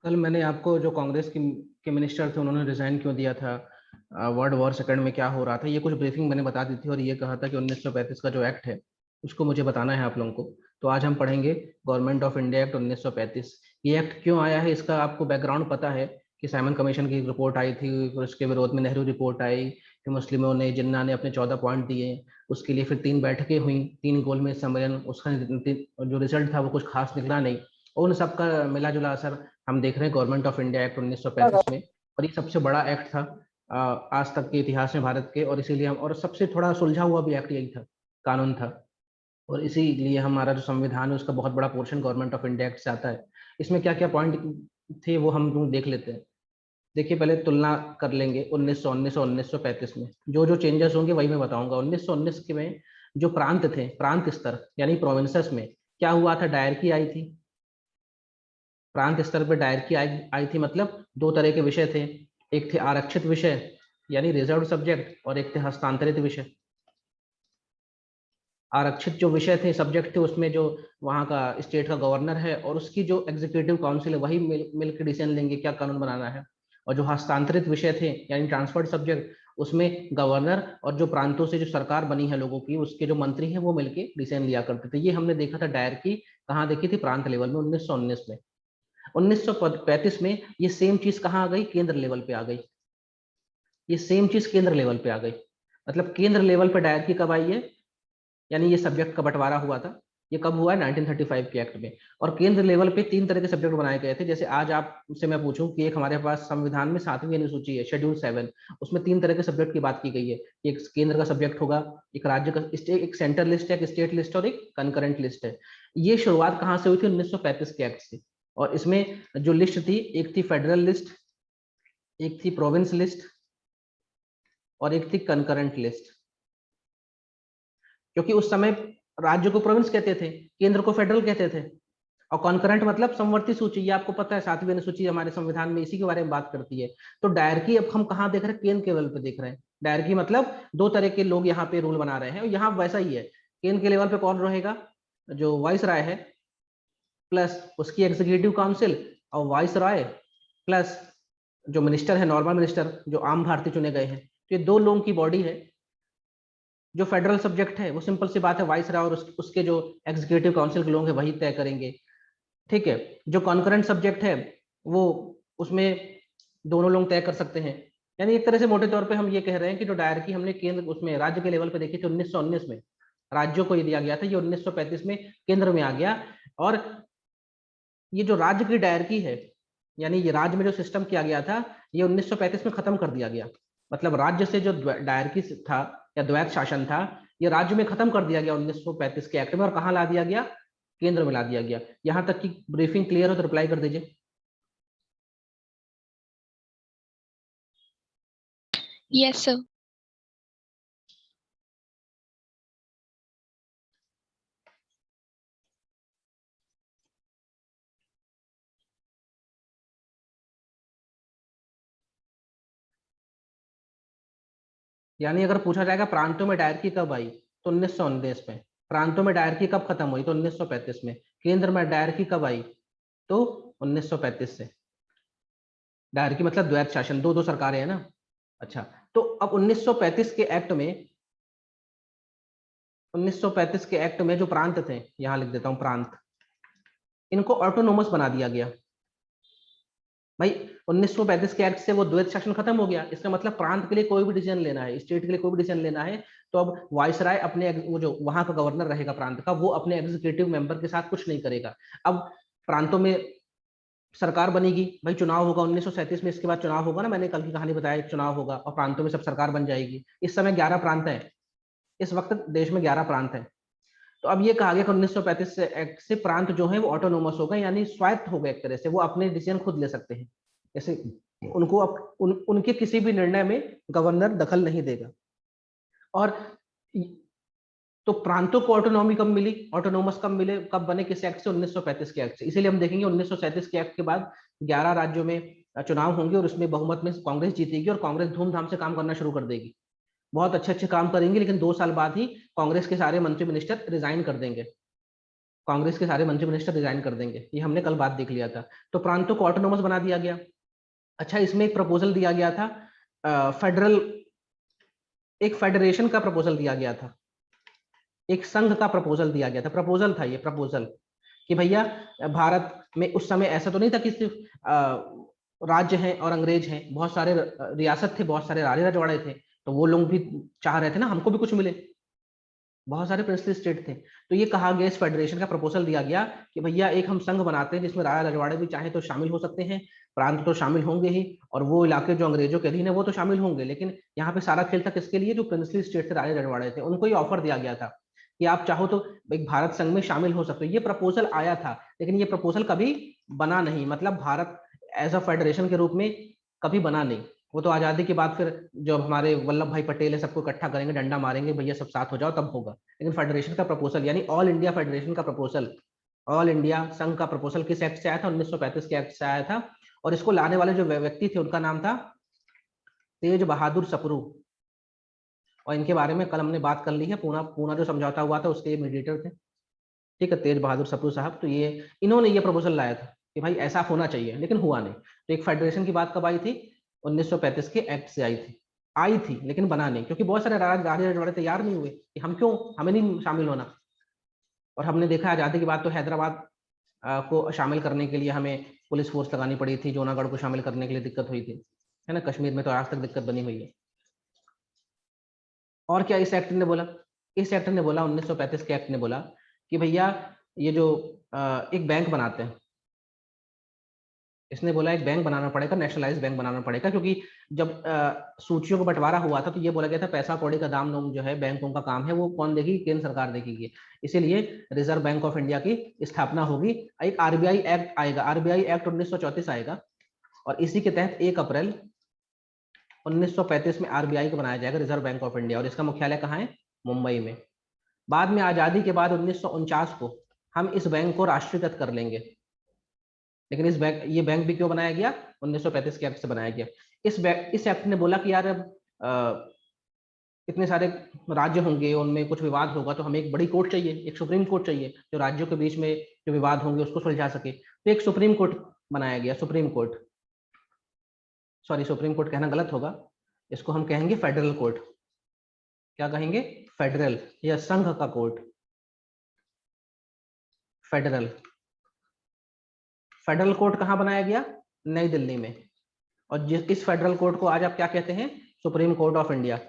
कल मैंने आपको जो कांग्रेस के मिनिस्टर थे उन्होंने रिजाइन क्यों दिया था, वर्ल्ड वॉर सेकंड में क्या हो रहा था, ये कुछ ब्रीफिंग मैंने बता दी थी और ये कहा था कि 1935 का जो एक्ट है उसको मुझे बताना है आप लोगों को। तो आज हम पढ़ेंगे गवर्नमेंट ऑफ इंडिया एक्ट 1935। ये एक्ट क्यों आया है इसका आपको बैकग्राउंड पता है कि साइमन कमीशन की एक रिपोर्ट आई थी, फिर उसके विरोध में नेहरू रिपोर्ट आई, फिर मुस्लिमों ने जिन्ना ने अपने 14 पॉइंट दिए, उसके लिए फिर 3 बैठकें हुई, 3 गोलमेज सम्मेलन, उसका जो रिजल्ट था वो कुछ खास निकला नहीं। और उन सबका मिला जुला असर हम देख रहे हैं गवर्नमेंट ऑफ इंडिया एक्ट 1935 में। और ये सबसे बड़ा एक्ट था आज तक के इतिहास में भारत के, और इसीलिए हम, और सबसे थोड़ा सुलझा हुआ भी एक्ट यही था, कानून था। और इसीलिए हमारा जो संविधान है उसका बहुत बड़ा portion government of India act से आता है। इसमें क्या क्या पॉइंट थे वो हम लोग देख लेते हैं। देखिए, पहले तुलना कर लेंगे 1919 और 1935 में। जो जो चेंजेस होंगे वही मैं बताऊंगा। 1919 के में जो प्रांत थे, प्रांत स्तर यानी प्रोविंसेस में क्या हुआ था, डायरकी आई थी। प्रांत स्तर पर डायरकी आई थी, मतलब 2 तरह के विषय थे। एक थे आरक्षित विषय यानी रिजर्व सब्जेक्ट, और एक थे हस्तांतरित विषय। आरक्षित जो विषय थे, सब्जेक्ट थे, उसमें जो वहाँ का स्टेट का गवर्नर है और उसकी जो एग्जीक्यूटिव काउंसिल है वही मिल के डिसीजन लेंगे क्या कानून बनाना है। और जो हस्तांतरित विषय थे यानी ट्रांसफर्ड सब्जेक्ट, उसमें गवर्नर और जो प्रांतों से जो सरकार बनी है लोगों की, उसके जो मंत्री हैं वो मिलके डिसीजन लिया करते थे। ये हमने देखा था डायरकी कहाँ देखी थी, प्रांत लेवल में 1919 में। 1935 में ये सेम चीज कहाँ आ गई, केंद्र लेवल पे आ गई। ये सेम चीज केंद्र लेवल पे आ गई। मतलब केंद्र लेवल पे डायरकी कब आई है, यानी ये सब्जेक्ट का बंटवारा हुआ था। ये कब हुआ है, 1935 के एक्ट में। और केंद्र लेवल पे 3 तरह के सब्जेक्ट बनाए गए थे। जैसे आज आपसे मैं पूछूं कि एक हमारे पास संविधान में 7वीं अनुसूची है, शेड्यूल 7, उसमें 3 तरह के सब्जेक्ट की बात की गई है। एक केंद्र का सब्जेक्ट होगा, एक राज्य का, एक सेंटर लिस्ट है, एक स्टेट लिस्ट और एक कंकरेंट लिस्ट है। ये शुरुआत कहाँ से हुई थी, 1935 के एक्ट से। और इसमें जो लिस्ट थी, एक थी फेडरल लिस्ट, एक थी प्रोविंस लिस्ट, और एक थी कंकरेंट लिस्ट। क्योंकि उस समय राज्य को प्रोविंस कहते थे, केंद्र को फेडरल कहते थे। और कॉन्करेंट मतलब समवर्ती सूची, ये आपको पता है, 7वीं अनुसूची हमारे संविधान में इसी के बारे में बात करती है। तो डायरकी अब हम कहाँ देख रहे हैं, केंद्र के लेवल पे देख रहे हैं। डायरकी मतलब 2 तरह के लोग यहाँ पे रूल बना रहे हैं, और यहाँ वैसा ही है। केंद्र के लेवल पे कौन रहेगा, जो वाइस राय है प्लस उसकी एग्जीक्यूटिव काउंसिल, और वाइस राय प्लस जो मिनिस्टर है, नॉर्मल मिनिस्टर जो आम भारतीय चुने गए हैं। तो ये 2 लोगों की बॉडी है। जो फेडरल सब्जेक्ट है वो सिंपल सी बात है, वाइस राय और उसके जो एग्जीक्यूटिव काउंसिल के लोग हैं वही तय करेंगे। ठीक है। जो कॉन्करेंट सब्जेक्ट है वो, उसमें दोनों लोग तय कर सकते हैं। यानी एक तरह से मोटे तौर पे हम ये कह रहे हैं कि जो डायरकी हमने केंद्र उसमें राज्य के लेवल पे देखी थी 1919 में, राज्यों को ये दिया गया था, ये 1935 में केंद्र में आ गया। और ये जो राज्य की डायरकी है, यानी ये राज्य में जो सिस्टम किया गया था, ये 1935 में खत्म कर दिया गया। मतलब राज्य से जो डायरकी था या द्वैत शासन था, ये राज्य में खत्म कर दिया गया 1935 के एक्ट में। और कहाँ ला दिया गया, केंद्र में ला दिया गया। यहां तक की ब्रीफिंग क्लियर हो तो रिप्लाई कर दीजिए। Yes sir. यानी अगर पूछा जाएगा प्रांतों में डायरकी कब आई, तो 1919 में। प्रांतों में डायरकी कब खत्म हुई, तो 1935 में। केंद्र में डायरकी कब आई, तो 1935 से। डायरकी मतलब द्वैत शासन, दो दो सरकारें हैं ना। अच्छा, तो अब 1935 के एक्ट में, 1935 के एक्ट में जो प्रांत थे, यहां लिख देता हूं प्रांत, इनको ऑटोनोमस बना दिया गया। भाई 1935 के एक्ट से वो द्वैत शासन खत्म हो गया। इसका मतलब प्रांत के लिए कोई भी डिसीजन लेना है, स्टेट के लिए कोई भी डिसीजन लेना है, तो अब वाइसराय अपने, वो जो वहां का गवर्नर रहेगा प्रांत का, वो अपने एग्जीक्यूटिव मेंबर के साथ कुछ नहीं करेगा। अब प्रांतों में सरकार बनेगी, भाई चुनाव होगा 1937 में, इसके बाद चुनाव होगा ना, मैंने कल की कहानी बताया, एक चुनाव होगा और प्रांतों में सब सरकार बन जाएगी। इस समय 11 प्रांत है, इस वक्त देश में 11 प्रांत है। तो अब ये कहा गया कि 1935 से एक्ट से प्रांत जो है वो ऑटोनोमस हो गए, यानी स्वायत्त हो गए एक तरह से, वो अपने डिसीजन खुद ले सकते हैं। जैसे उनको उनके किसी भी निर्णय में गवर्नर दखल नहीं देगा। और तो प्रांतों को ऑटोनॉमी कब मिली, ऑटोनोमस कब मिले, कब बने, किस एक्ट से, 1935 के एक्ट से। इसीलिए हम देखेंगे 1937 के एक्ट के बाद 11 राज्यों में चुनाव होंगे और उसमें बहुमत में कांग्रेस जीतेगी, और कांग्रेस धूमधाम से काम करना शुरू कर देगी। बहुत अच्छे अच्छे काम करेंगे, लेकिन 2 साल बाद ही कांग्रेस के सारे मंत्री मिनिस्टर रिजाइन कर देंगे। कांग्रेस के सारे मंत्री मिनिस्टर रिजाइन कर देंगे, ये हमने कल बात देख लिया था। तो प्रांतों को ऑटोनोमस बना दिया गया। अच्छा, इसमें एक प्रपोजल दिया गया था, एक फेडरेशन का प्रपोजल दिया गया था, एक संघ का प्रपोजल दिया गया था। प्रपोजल था ये, प्रपोजल, कि भैया भारत में उस समय ऐसा तो नहीं था कि सिर्फ राज्य हैं और अंग्रेज हैं, बहुत सारे रियासत थे, बहुत सारे राजे रजवाड़े थे, तो वो लोग भी चाह रहे थे ना हमको भी कुछ मिले, बहुत सारे प्रिंसली स्टेट थे। तो ये कहा गया, इस फेडरेशन का प्रपोजल दिया गया कि भैया एक हम संघ बनाते हैं जिसमें राजा रजवाड़े भी चाहे तो शामिल हो सकते हैं, प्रांत तो शामिल होंगे ही, और वो इलाके जो अंग्रेजों के अधीन है वो तो शामिल होंगे, लेकिन यहाँ पे सारा खेल था किसके लिए, जो प्रिंसली स्टेट थे, राजा रजवाड़े थे, उनको ये ऑफर दिया गया था कि आप चाहो तो एक भारत संघ में शामिल हो सकते हो। ये प्रपोजल आया था, लेकिन ये प्रपोजल कभी बना नहीं, मतलब भारत एज अ फेडरेशन के रूप में कभी बना नहीं। वो तो आजादी के बाद फिर जब हमारे वल्लभ भाई पटेल है सबको इकट्ठा करेंगे, डंडा मारेंगे, भैया सब साथ हो जाओ, तब होगा। लेकिन फेडरेशन का प्रपोजल यानी ऑल इंडिया फेडरेशन का प्रपोजल, ऑल इंडिया संघ का प्रपोजल किस एक्ट से आया था, 1935 के एक्ट से आया था। और इसको लाने वाले जो व्यक्ति थे उनका नाम था तेज बहादुर सप्रू, और इनके बारे में कल हमने बात कर ली है। पूना पूना जो समझौता हुआ था उसके ये मीडिएटर थे, ठीक है, तेज बहादुर सप्रू साहब। तो ये इन्होंने ये प्रपोजल लाया था कि भाई ऐसा होना चाहिए, लेकिन हुआ नहीं। तो एक फेडरेशन की बात कब आई थी, 1935 के एक्ट से आई थी, लेकिन बना नहीं, क्योंकि बहुत सारे राजे रजवाड़े तैयार नहीं हुए कि हम क्यों, हमें नहीं शामिल होना। और हमने देखा आजादी के बाद तो हैदराबाद को शामिल करने के लिए हमें पुलिस फोर्स लगानी पड़ी थी, जूनागढ़ को शामिल करने के लिए दिक्कत हुई थी, है ना। कश्मीर में तो आज तक दिक्कत बनी हुई है। और क्या इस एक्ट ने बोला, इस एक्ट ने बोला, 1935 के एक्ट ने बोला कि भैया ये जो एक बैंक बनाते हैं, इसने बोला एक बैंक बनाना पड़ेगा, नेशनलाइज बैंक बनाना पड़ेगा, क्योंकि जब सूचियों को बंटवारा हुआ था तो ये बोला गया था पैसा कौड़ी का दाम जो है बैंकों का काम है, वो कौन देगी, केंद्र सरकार देगी। इसीलिए रिजर्व बैंक ऑफ इंडिया की स्थापना होगी। एक आरबीआई एक्ट आएगा, आरबीआई एक्ट 1934 आएगा, और इसी के तहत 1 अप्रैल 1935 में आरबीआई को बनाया जाएगा, रिजर्व बैंक ऑफ इंडिया, और इसका मुख्यालय कहाँ है, मुंबई में। बाद में आजादी के बाद 1949 को हम इस बैंक को राष्ट्रीयकृत कर लेंगे। लेकिन ये बैंक भी क्यों बनाया गया, 1935 के एक्ट से बनाया गया। इस एक्ट ने बोला कि यार अब इतने सारे राज्य होंगे, उनमें कुछ विवाद होगा, तो हमें एक बड़ी कोर्ट चाहिए, एक सुप्रीम कोर्ट चाहिए, जो राज्यों के बीच में जो विवाद होंगे उसको सुलझा सके। तो एक सुप्रीम कोर्ट बनाया गया, supreme court, sorry supreme court कहना गलत होगा, इसको हम कहेंगे फेडरल कोर्ट। क्या कहेंगे, फेडरल या संघ का कोर्ट, फेडरल। फेडरल कोर्ट कहाँ बनाया गया, नई दिल्ली में। और इस फेडरल कोर्ट को आज आप क्या कहते हैं, सुप्रीम कोर्ट ऑफ इंडिया।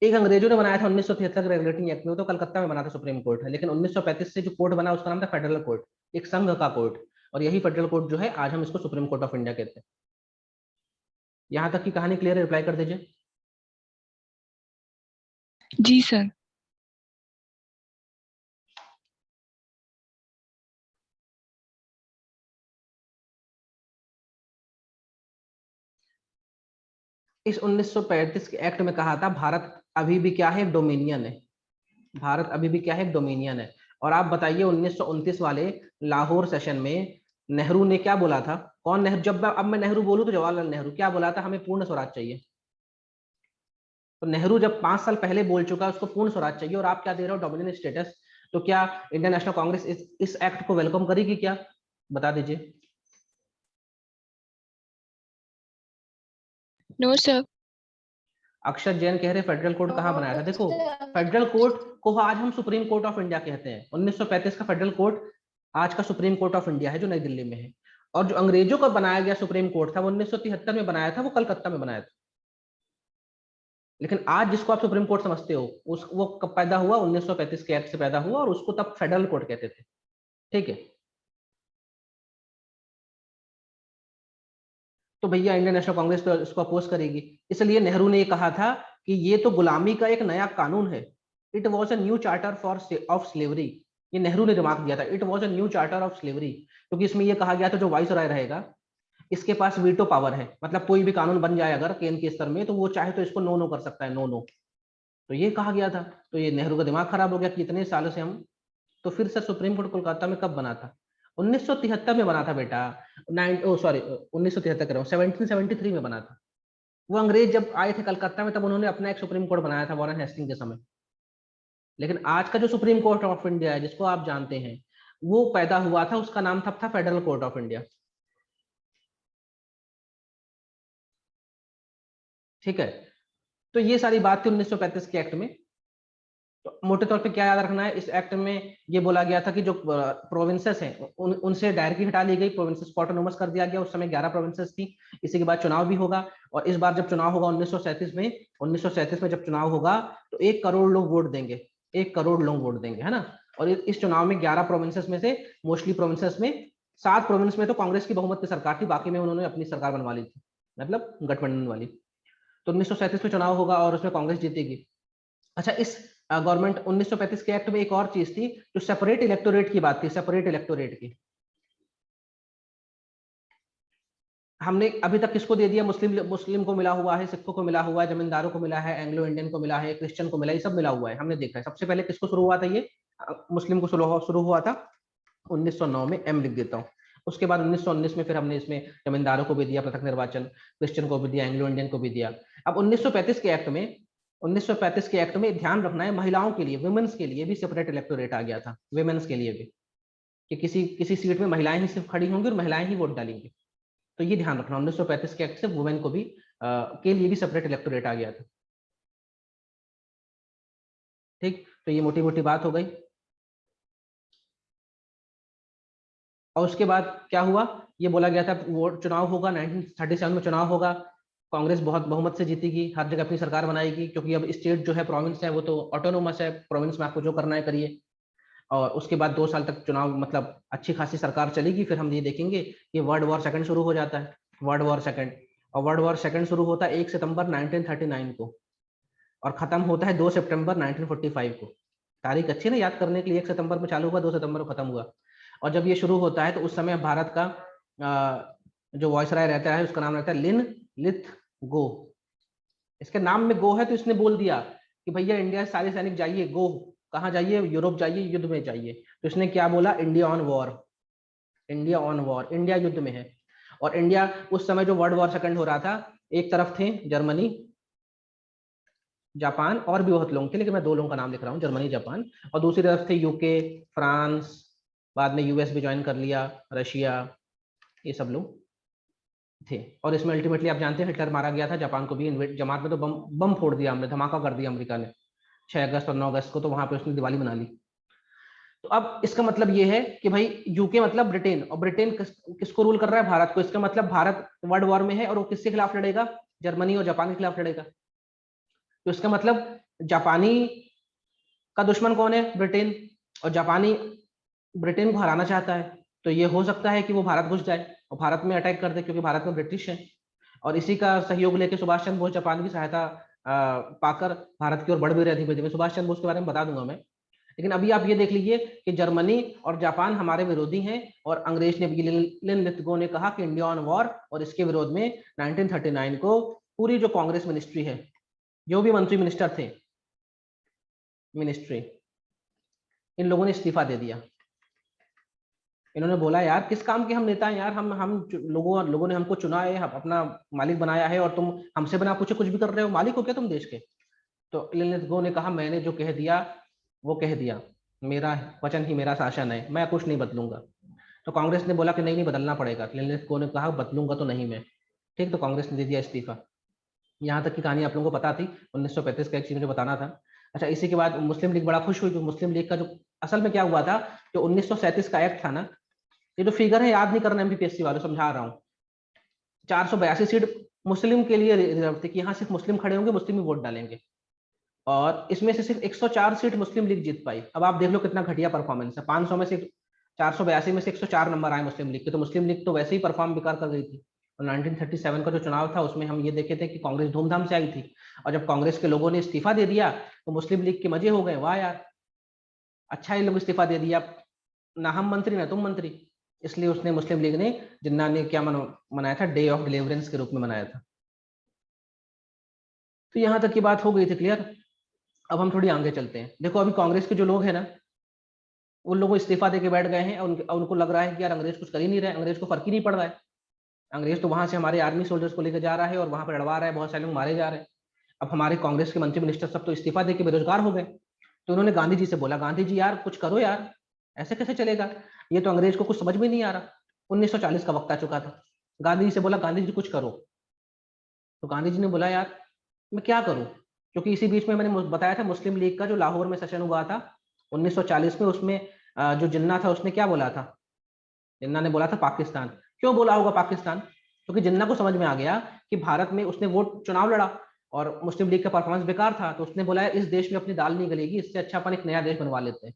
एक अंग्रेजों ने बनाया था 1973 के रेगुलेटिंग एक्ट में, तो कलकत्ता में बना था सुप्रीम कोर्ट, लेकिन 1935 से जो कोर्ट बना उसका नाम था फेडरल कोर्ट, एक संघ का कोर्ट। और यही फेडरल कोर्ट जो है आज हम इसको सुप्रीम कोर्ट ऑफ इंडिया कहते हैं। यहां तक की कहानी क्लियर है, रिप्लाई कर दीजिए। जी सर। इस 1935 के एक्ट में कहा था भारत अभी भी क्या है, डोमिनियन है, भारत अभी भी क्या है, डोमिनियन है। और आप बताइए 1929 वाले लाहौर सेशन में नेहरू ने क्या बोला था, कौन नेहरू, जब अब मैं नेहरू बोलूं तो जवाहरलाल नेहरू क्या बोला था, हमें पूर्ण स्वराज चाहिए। तो नेहरू जब 5 साल पहले बोल चुका उसको पूर्ण स्वराज चाहिए, और आप क्या दे रहे हो, डोमिनियन स्टेटस। तो क्या इंडियन नेशनल कांग्रेस इस एक्ट को वेलकम करेगी क्या, बता दीजिए। No sir. अक्षर जैन कह रहे फेडरल कोर्ट कहाँ बनाया था, देखो फेडरल कोर्ट को आज हम सुप्रीम कोर्ट ऑफ इंडिया कहते हैं। 1935 का फेडरल कोर्ट आज का सुप्रीम कोर्ट ऑफ इंडिया है, जो नई दिल्ली में है। और जो अंग्रेजों का बनाया गया सुप्रीम कोर्ट था वो 1973 में बनाया था, वो कलकत्ता में बनाया था। लेकिन आज जिसको आप सुप्रीम कोर्ट समझते हो वो कब पैदा हुआ, 1935 के एक्ट से पैदा हुआ, और उसको तब फेडरल कोर्ट कहते थे, ठीक है। तो भैया इंडियन नेशनल कांग्रेस तो इसको अपोज करेगी, इसलिए नेहरू ने ये कहा था कि ये तो गुलामी का एक नया कानून है, it was a new charter for of slavery. ये नेहरू ने दिमाग दिया था, it was a new charter of slavery, क्योंकि इसमें ये कहा गया था जो वाइसरॉय रहेगा इसके पास वीटो पावर है, मतलब कोई भी कानून बन जाए अगर केंद्र के स्तर में तो वो चाहे तो इसको नो नो कर सकता है, नो नो। तो ये कहा गया था। तो ये नेहरू का दिमाग खराब हो गया कि इतने सालों से हम, तो फिर सर सुप्रीम कोर्ट कोलकाता में कब बना था, 1973 में बना था बेटा, 1973 कर रहा हूँ, 1773 में बना था। वो अंग्रेज जब आए थे कलकत्ता में तब उन्होंने अपना एक सुप्रीम कोर्ट बनाया था, वारेन हेस्टिंग के समय। लेकिन आज का जो सुप्रीम कोर्ट ऑफ इंडिया है जिसको आप जानते हैं, वो पैदा हुआ था, उसका नाम था फेडरल कोर्ट ऑफ इंडिया। ठीक है, तो ये सारी बात थी 1935 के एक्ट में। तो मोटे तौर पे क्या याद रखना है, इस एक्ट में ये बोला गया था कि जो प्रोविंसेस हैं उनसे डायरेक्टली हटा ली गई, प्रोविंसेस को ऑटोनोमस कर दिया गया। उस समय 11 प्रोविंसेस थी। इसी के बाद चुनाव भी होगा, और इस बार जब चुनाव होगा 1937 में जब चुनाव होगा तो 1 करोड़ लोग वोट देंगे, 1 करोड़ लोग वोट देंगे, है ना। और इस चुनाव में 11 प्रोविंसेस में से मोस्टली प्रोविंसेस में 7 प्रोविंस में तो कांग्रेस की बहुमत की सरकार थी, बाकी में उन्होंने अपनी सरकार बनवा ली थी, मतलब गठबंधन वाली। तो 1937 में चुनाव होगा और उसमें कांग्रेस जीतेगी। अच्छा, इस गवर्नमेंट 1935 के एक्ट में एक और चीज थी, जो सेपरेट इलेक्टोरेट की बात थी, सेपरेट इलेक्टोरेट की। हमने अभी तक किसको दे दिया, मुस्लिम को मिला हुआ है, सिखों को मिला हुआ है, जमींदारों को मिला है, एंग्लो इंडियन को मिला है, क्रिश्चियन को मिला है, ये सब मिला हुआ है, हमने देखा है। सबसे पहले किसको शुरू हुआ था ये, मुस्लिम को शुरू हुआ था 1909 में, एम लिख देता हूँ। उसके बाद 1919 में फिर हमने इसमें जमींदारों को भी दिया पृथक निर्वाचन, क्रिश्चियन को भी दिया, एंग्लो इंडियन को भी दिया। अब 1935 के एक्ट में 1935 के एक्ट में ध्यान रखना है, महिलाओं के लिए, वुमेन्स के लिए भी सेपरेट इलेक्टोरेट आ गया था, वुमेन्स के लिए भी, कि किसी किसी सीट में महिलाएं ही सिर्फ खड़ी होंगी और महिलाएं ही वोट डालेंगी। तो ये ध्यान रखना, 1935 के एक्ट से वुमेन को भी के लिए भी सेपरेट इलेक्टोरेट आ गया था। ठीक, तो ये मोटी मोटी बात हो गई। और उसके बाद क्या हुआ, ये बोला गया था वोट चुनाव होगा, 1937 में चुनाव होगा, कांग्रेस बहुत बहुमत से जीतेगी, हर जगह अपनी सरकार बनाएगी, क्योंकि अब स्टेट जो है, प्रोविंस है, वो तो ऑटोनोमस है, प्रोविंस में आपको जो करना है करिए। और उसके बाद 2 साल तक चुनाव, मतलब अच्छी खासी सरकार चलेगी। फिर हम ये देखेंगे कि वर्ल्ड वॉर सेकंड शुरू हो जाता है, वर्ल्ड वॉर सेकंड। और वर्ल्ड वॉर सेकंड शुरू होता है 1 सितंबर 1939 को, और खत्म होता है 2 सितंबर 1945 को। तारीख अच्छी ना याद करने के लिए, 1 सितंबर में चालू हुआ, 2 सितंबर को खत्म हुआ। और जब ये शुरू होता है तो उस समय भारत का जो वॉइसराय रहता है उसका नाम रहता है लिन लिथ गो। इसके नाम में गो है, तो इसने बोल दिया कि भैया इंडिया से सारे सैनिक जाइए, गो, कहाँ जाइए, यूरोप जाइए, युद्ध में जाइए। तो इसने क्या बोला, India on war, India on war, India युद्ध में है। और इंडिया उस समय जो वर्ल्ड वॉर सेकंड हो रहा था, एक तरफ थे जर्मनी, जापान, और भी बहुत लोग थे, लेकिन मैं 2 लोगों का नाम लिख रहा हूँ, जर्मनी, जापान। और दूसरी तरफ थे यूके, फ्रांस, बाद में यूएस भी ज्वाइन कर लिया, रशिया, ये सब लोग थे। और इसमें अल्टीमेटली आप जानते हैं हिटलर मारा गया था, जापान को भी इन्वेट, जमात में तो बम बम फोड़ दिया हमने, धमाका कर दिया अमेरिका ने 6 अगस्त और 9 अगस्त को, तो वहां पे उसने दिवाली मना ली। तो अब इसका मतलब ये है कि भाई यूके मतलब ब्रिटेन, और ब्रिटेन किसको रूल कर रहा है, भारत को। इसका मतलब भारत वर्ल्ड वॉर में है, और वो किसके खिलाफ लड़ेगा, जर्मनी और जापान के खिलाफ लड़ेगा। तो इसका मतलब जापानी का दुश्मन कौन है, ब्रिटेन, और जापानी ब्रिटेन को हराना चाहता है। तो ये हो सकता है कि वो भारत घुस जाए और भारत में अटैक कर दे, क्योंकि भारत में ब्रिटिश है। और इसी का सहयोग लेके सुभाष चंद्र बोस जापान की सहायता पाकर भारत की ओर बढ़ भी रहे थे। धीमे धीमे सुभाष चंद्र बोस के बारे में बता दूंगा मैं। लेकिन अभी आप ये देख लीजिए कि जर्मनी और जापान हमारे विरोधी हैं, और अंग्रेज ने, लिन लिथगो ने कहा कि इंडिया ऑन वॉर, और इसके विरोध में 1939 को पूरी जो कांग्रेस मिनिस्ट्री है, जो भी मंत्री मिनिस्टर थे, मिनिस्ट्री, इन लोगों ने इस्तीफा दे दिया। इन्होंने बोला यार किस काम के हम नेता हैं यार, हम लोगों ने हमको चुना है, अपना मालिक बनाया है, और तुम हमसे बिना पूछे कुछ भी कर रहे हो, मालिक हो क्या तुम देश के। तो लिनलिथगो ने कहा मैंने जो कह दिया वो कह दिया, मेरा वचन ही मेरा शासन है, मैं कुछ नहीं बदलूंगा। तो कांग्रेस ने बोला कि नहीं नहीं बदलना पड़ेगा। लिनलिथगो ने कहा बदलूंगा तो नहीं मैं। ठीक, तो कांग्रेस ने दे दिया इस्तीफा। यहाँ तक की कहानी आप लोगों को पता थी, 1935 का एक चीज मुझे बताना था। अच्छा, इसी के बाद मुस्लिम लीग बड़ा खुश हुई। जो मुस्लिम लीग का जो असल में क्या हुआ था, जो 1937 का एक्ट था ना, ये जो फिगर है याद नहीं करना एमपीएससी वालों, समझा रहा हूँ। 482 सीट मुस्लिम के लिए रिजर्व थी, कि यहाँ सिर्फ मुस्लिम खड़े होंगे, मुस्लिम ही वोट डालेंगे। और इसमें से सिर्फ 104 सीट मुस्लिम लीग जीत पाई। अब आप देख लो कितना घटिया परफॉर्मेंस है, 500 में से 482 में से 104 नंबर आए मुस्लिम लीग के। तो मुस्लिम लीग तो वैसे ही परफॉर्म बेकार कर गई थी। और 1937 का जो चुनाव था उसमें हम ये देखे थे कि कांग्रेस धूमधाम से आई थी, और जब कांग्रेस के लोगों ने इस्तीफा दे दिया तो मुस्लिम लीग के मजे हो गए, वाह यार अच्छा ही लोग इस्तीफा दे दिया, ना हम मंत्री ना तुम मंत्री। इसलिए उसने, मुस्लिम लीग ने, जिन्ना ने क्या मनाया था, डे ऑफ डिलीवरेंस के रूप में मनाया था। तो यहां तक की बात हो गई थी क्लियर। अब हम थोड़ी आगे चलते हैं। देखो अभी कांग्रेस के जो लोग हैं ना, उन लोगों को इस्तीफा देके बैठ गए हैं, और उनको लग रहा है कि यार अंग्रेज कुछ कर ही नहीं रहे, अंग्रेज को फर्क ही नहीं पड़ रहा है। अंग्रेज तो वहां से हमारे आर्मी सोल्जर्स को लेकर जा रहा है और वहां पर लड़वा रहा है, बहुत सारे लोग मारे जा रहे हैं। अब हमारे कांग्रेस के मंत्री मिनिस्टर सब तो इस्तीफा देके बेरोजगार हो गए। तो उन्होंने गांधी जी से बोला, गांधी जी यार कुछ करो यार, ऐसे कैसे चलेगा, ये तो अंग्रेज को कुछ समझ में नहीं आ रहा। 1940 का वक्त आ चुका था। गांधी जी से बोला, गांधी जी कुछ करो। तो गांधी जी ने बोला, यार मैं क्या करूं, क्योंकि इसी बीच में मैंने बताया था मुस्लिम लीग का जो लाहौर में सेशन हुआ था 1940 में, उसमें जो जिन्ना था उसने क्या बोला था, जिन्ना ने बोला था पाकिस्तान। क्यों बोला होगा पाकिस्तान, क्योंकि जिन्ना को समझ में आ गया कि भारत में, उसने वोट चुनाव लड़ा और मुस्लिम लीग का परफॉर्मेंस बेकार था, तो उसने बोला इस देश में अपनी दाल नहीं गलेगी, इससे अच्छा अपन एक नया देश बनवा लेते हैं।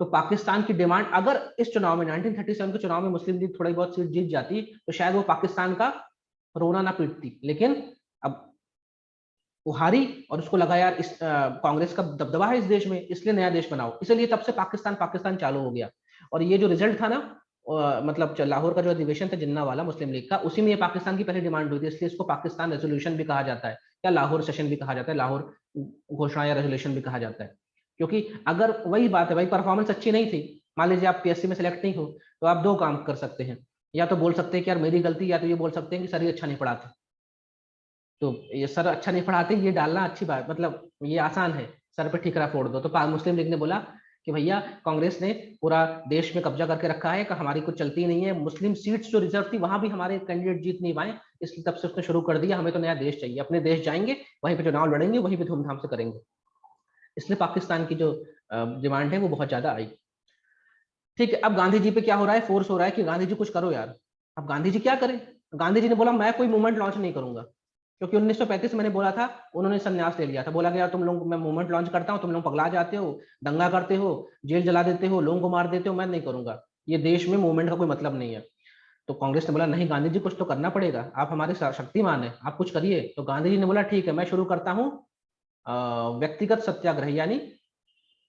तो पाकिस्तान की डिमांड, अगर इस चुनाव में 1937 के चुनाव में मुस्लिम लीग थोड़ी बहुत सीट जीत जाती तो शायद वो पाकिस्तान का रोना ना पीटती, लेकिन अब वो हारी और उसको लगा यार इस कांग्रेस का दबदबा है इस देश में, इसलिए नया देश बनाओ, इसलिए तब से पाकिस्तान पाकिस्तान चालू हो गया। और ये जो रिजल्ट था ना, मतलब लाहौर का जो अधिवेशन था जिन्ना वाला मुस्लिम लीग का, उसी में ये पाकिस्तान की पहली डिमांड हुई थी, इसलिए इसको पाकिस्तान रेजोल्यूशन भी कहा जाता है, या लाहौर सेशन भी कहा जाता है, लाहौर घोषणा या रेजोल्यूशन भी कहा जाता है। क्योंकि अगर वही बात है भाई, परफॉर्मेंस अच्छी नहीं थी, मान लीजिए आप पीएससी में सेलेक्ट नहीं हो, तो आप दो काम कर सकते हैं, या तो बोल सकते हैं कि यार मेरी गलती, या तो ये बोल सकते हैं कि सर ये अच्छा नहीं पढ़ाते। तो ये सर अच्छा नहीं पढ़ाते, ये डालना अच्छी बात, मतलब ये आसान है, सर पे ठीकरा फोड़ दो। तो मुस्लिम लीग ने बोला कि भैया कांग्रेस ने पूरा देश में कब्जा करके रखा है, कि हमारी कुछ चलती नहीं है, मुस्लिम सीट्स जो रिजर्व थी वहां भी हमारे कैंडिडेट जीत नहीं पाए, इसलिए तब से उसने शुरू कर दिया, हमें तो नया देश चाहिए, अपने देश जाएंगे, वहीं पे चुनाव लड़ेंगे, वहीं पे धूमधाम से करेंगे। इसलिए पाकिस्तान की जो डिमांड है वो बहुत ज्यादा आई। ठीक है, अब गांधी जी पे क्या हो रहा है, फोर्स हो रहा है कि गांधी जी कुछ करो यार। अब गांधी जी क्या करें, गांधी जी ने बोला मैं कोई मूवमेंट लॉन्च नहीं करूंगा, क्योंकि 1935 मैंने बोला था, उन्होंने संन्यास ले लिया था, बोला कि यार तुम लोग, मैं मूवमेंट लॉन्च करता हूँ, तुम लोग पगला जाते हो, दंगा करते हो, जेल जला देते हो, लोगों को मार देते हो, मैं नहीं करूंगा, ये देश में मूवमेंट का कोई मतलब नहीं है। तो कांग्रेस ने बोला नहीं गांधी जी कुछ तो करना पड़ेगा, आप हमारे शक्तिमान है, आप कुछ करिए। तो गांधी जी ने बोला ठीक है, मैं शुरू करता हूँ व्यक्तिगत सत्याग्रह, यानी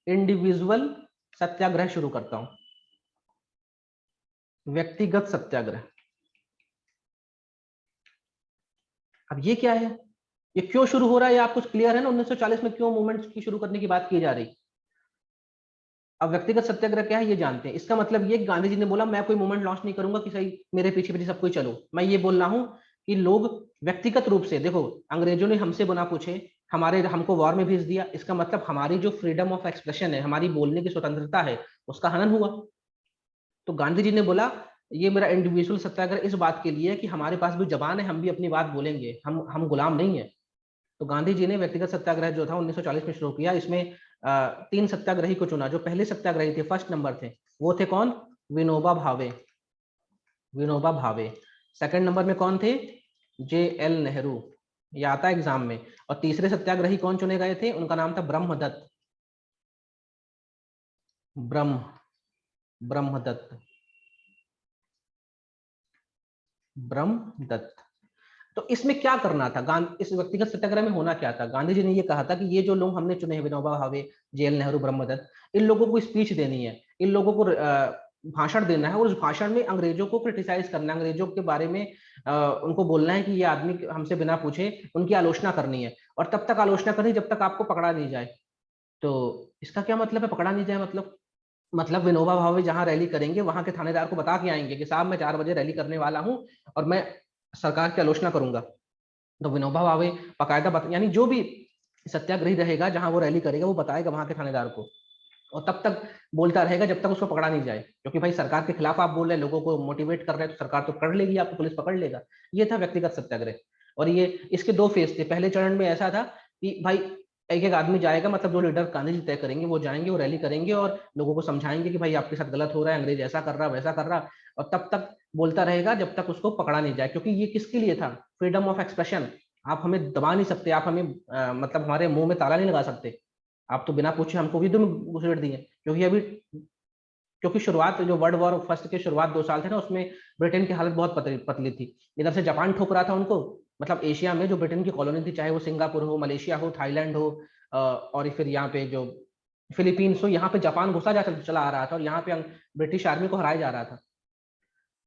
इंडिविजुअल सत्याग्रह शुरू करता हूँ, व्यक्तिगत सत्याग्रह। अब ये क्या है, ये क्यों शुरू हो रहा है, ये आपको क्लियर है ना, 1940 में क्यों मूवमेंट की शुरू करने की बात की जा रही। अब व्यक्तिगत सत्याग्रह क्या है ये जानते हैं। इसका मतलब ये गांधी जी ने बोला मैं कोई मूवमेंट लॉन्च नहीं करूंगा कि सही मेरे पीछे पीछे सब कोई चलो, मैं ये बोल रहा हूँ कि लोग व्यक्तिगत रूप से, देखो अंग्रेजों ने हमसे बिना पूछे हमारे, हमको वॉर में भेज दिया, इसका मतलब हमारी जो फ्रीडम ऑफ एक्सप्रेशन है, हमारी बोलने की स्वतंत्रता है, उसका हनन हुआ। तो गांधी जी ने बोला ये मेरा इंडिविजुअल सत्याग्रह इस बात के लिए कि हमारे पास भी जबान है, हम भी अपनी बात बोलेंगे, हम गुलाम नहीं है। तो गांधी जी ने व्यक्तिगत सत्याग्रह जो था 1940 में शुरू किया। इसमें तीन सत्याग्रही को चुना, जो पहले सत्याग्रही थे, फर्स्ट नंबर थे, वो थे कौन, विनोबा भावे, विनोबा भावे। सेकंड नंबर में कौन थे, जे एल नेहरू, ये आता है एग्जाम में। और तीसरे सत्याग्रही कौन चुने गए थे, उनका नाम था ब्रह्मदत्त, ब्रह्म ब्रह्मदत्त, ब्रह्मदत्त। तो इसमें क्या करना था, इस व्यक्तिगत सत्याग्रह में होना क्या था, गांधी जी ने ये कहा था कि ये जो लोग हमने चुने हैं, विनोबा भावे, जेएल नेहरू, ब्रह्मदत्त, इन लोगों को स्पीच देनी है, इन लोगों को भाषण देना है, और उस भाषण में अंग्रेजों को क्रिटिसाइज करना है, अंग्रेजों के बारे में उनको बोलना है कि ये आदमी हमसे बिना पूछे, उनकी आलोचना करनी है, और तब तक आलोचना करनी जब तक आपको पकड़ा नहीं जाए। तो इसका क्या मतलब है पकड़ा नहीं जाए, मतलब विनोबा भावे जहां रैली करेंगे वहां के थानेदार को बता के आएंगे कि साहब मैं 4 बजे रैली करने वाला हूं और मैं सरकार की आलोचना करूंगा। तो विनोबा भावे बाकायदा यानी जो भी सत्याग्रही रहेगा जहां वो रैली करेगा वो बताएगा वहां के थानेदार को, और तब तक बोलता रहेगा जब तक उसको पकड़ा नहीं जाए, क्योंकि भाई सरकार के खिलाफ आप बोल रहे हैं, लोगों को मोटिवेट कर रहे हैं, तो सरकार तो पकड़ लेगी आपको, पुलिस पकड़ लेगा। ये था व्यक्तिगत सत्याग्रह। और ये इसके दो फेज थे। पहले चरण में ऐसा था कि भाई एक एक आदमी जाएगा, मतलब जो लीडर गांधी जी तय करेंगे वो जाएंगे, वो रैली करेंगे और लोगों को समझाएंगे कि भाई आपके साथ गलत हो रहा है, अंग्रेज ऐसा कर रहा वैसा कर रहा, और तब तक बोलता रहेगा जब तक उसको पकड़ा नहीं जाए। क्योंकि ये किसके लिए था, फ्रीडम ऑफ एक्सप्रेशन। आप हमें दबा नहीं सकते, आप हमें मतलब हमारे मुंह में ताला नहीं लगा सकते, आप तो बिना पूछे हमको युद्ध में घुसेड़ दिए। क्योंकि अभी, क्योंकि शुरुआत जो वर्ल्ड वॉर फर्स्ट के शुरुआत 2 साल थे ना, उसमें ब्रिटेन की हालत बहुत पतली थी। इधर से जापान ठोक रहा था उनको, मतलब एशिया में जो ब्रिटेन की कॉलोनी थी, चाहे वो सिंगापुर हो, मलेशिया हो, थाईलैंड हो, और फिर यहाँ पे जो फिलीपींस हो, यहाँ पे जापान घुसा जा चला आ रहा था, और यहाँ पे ब्रिटिश आर्मी को हराया जा रहा था।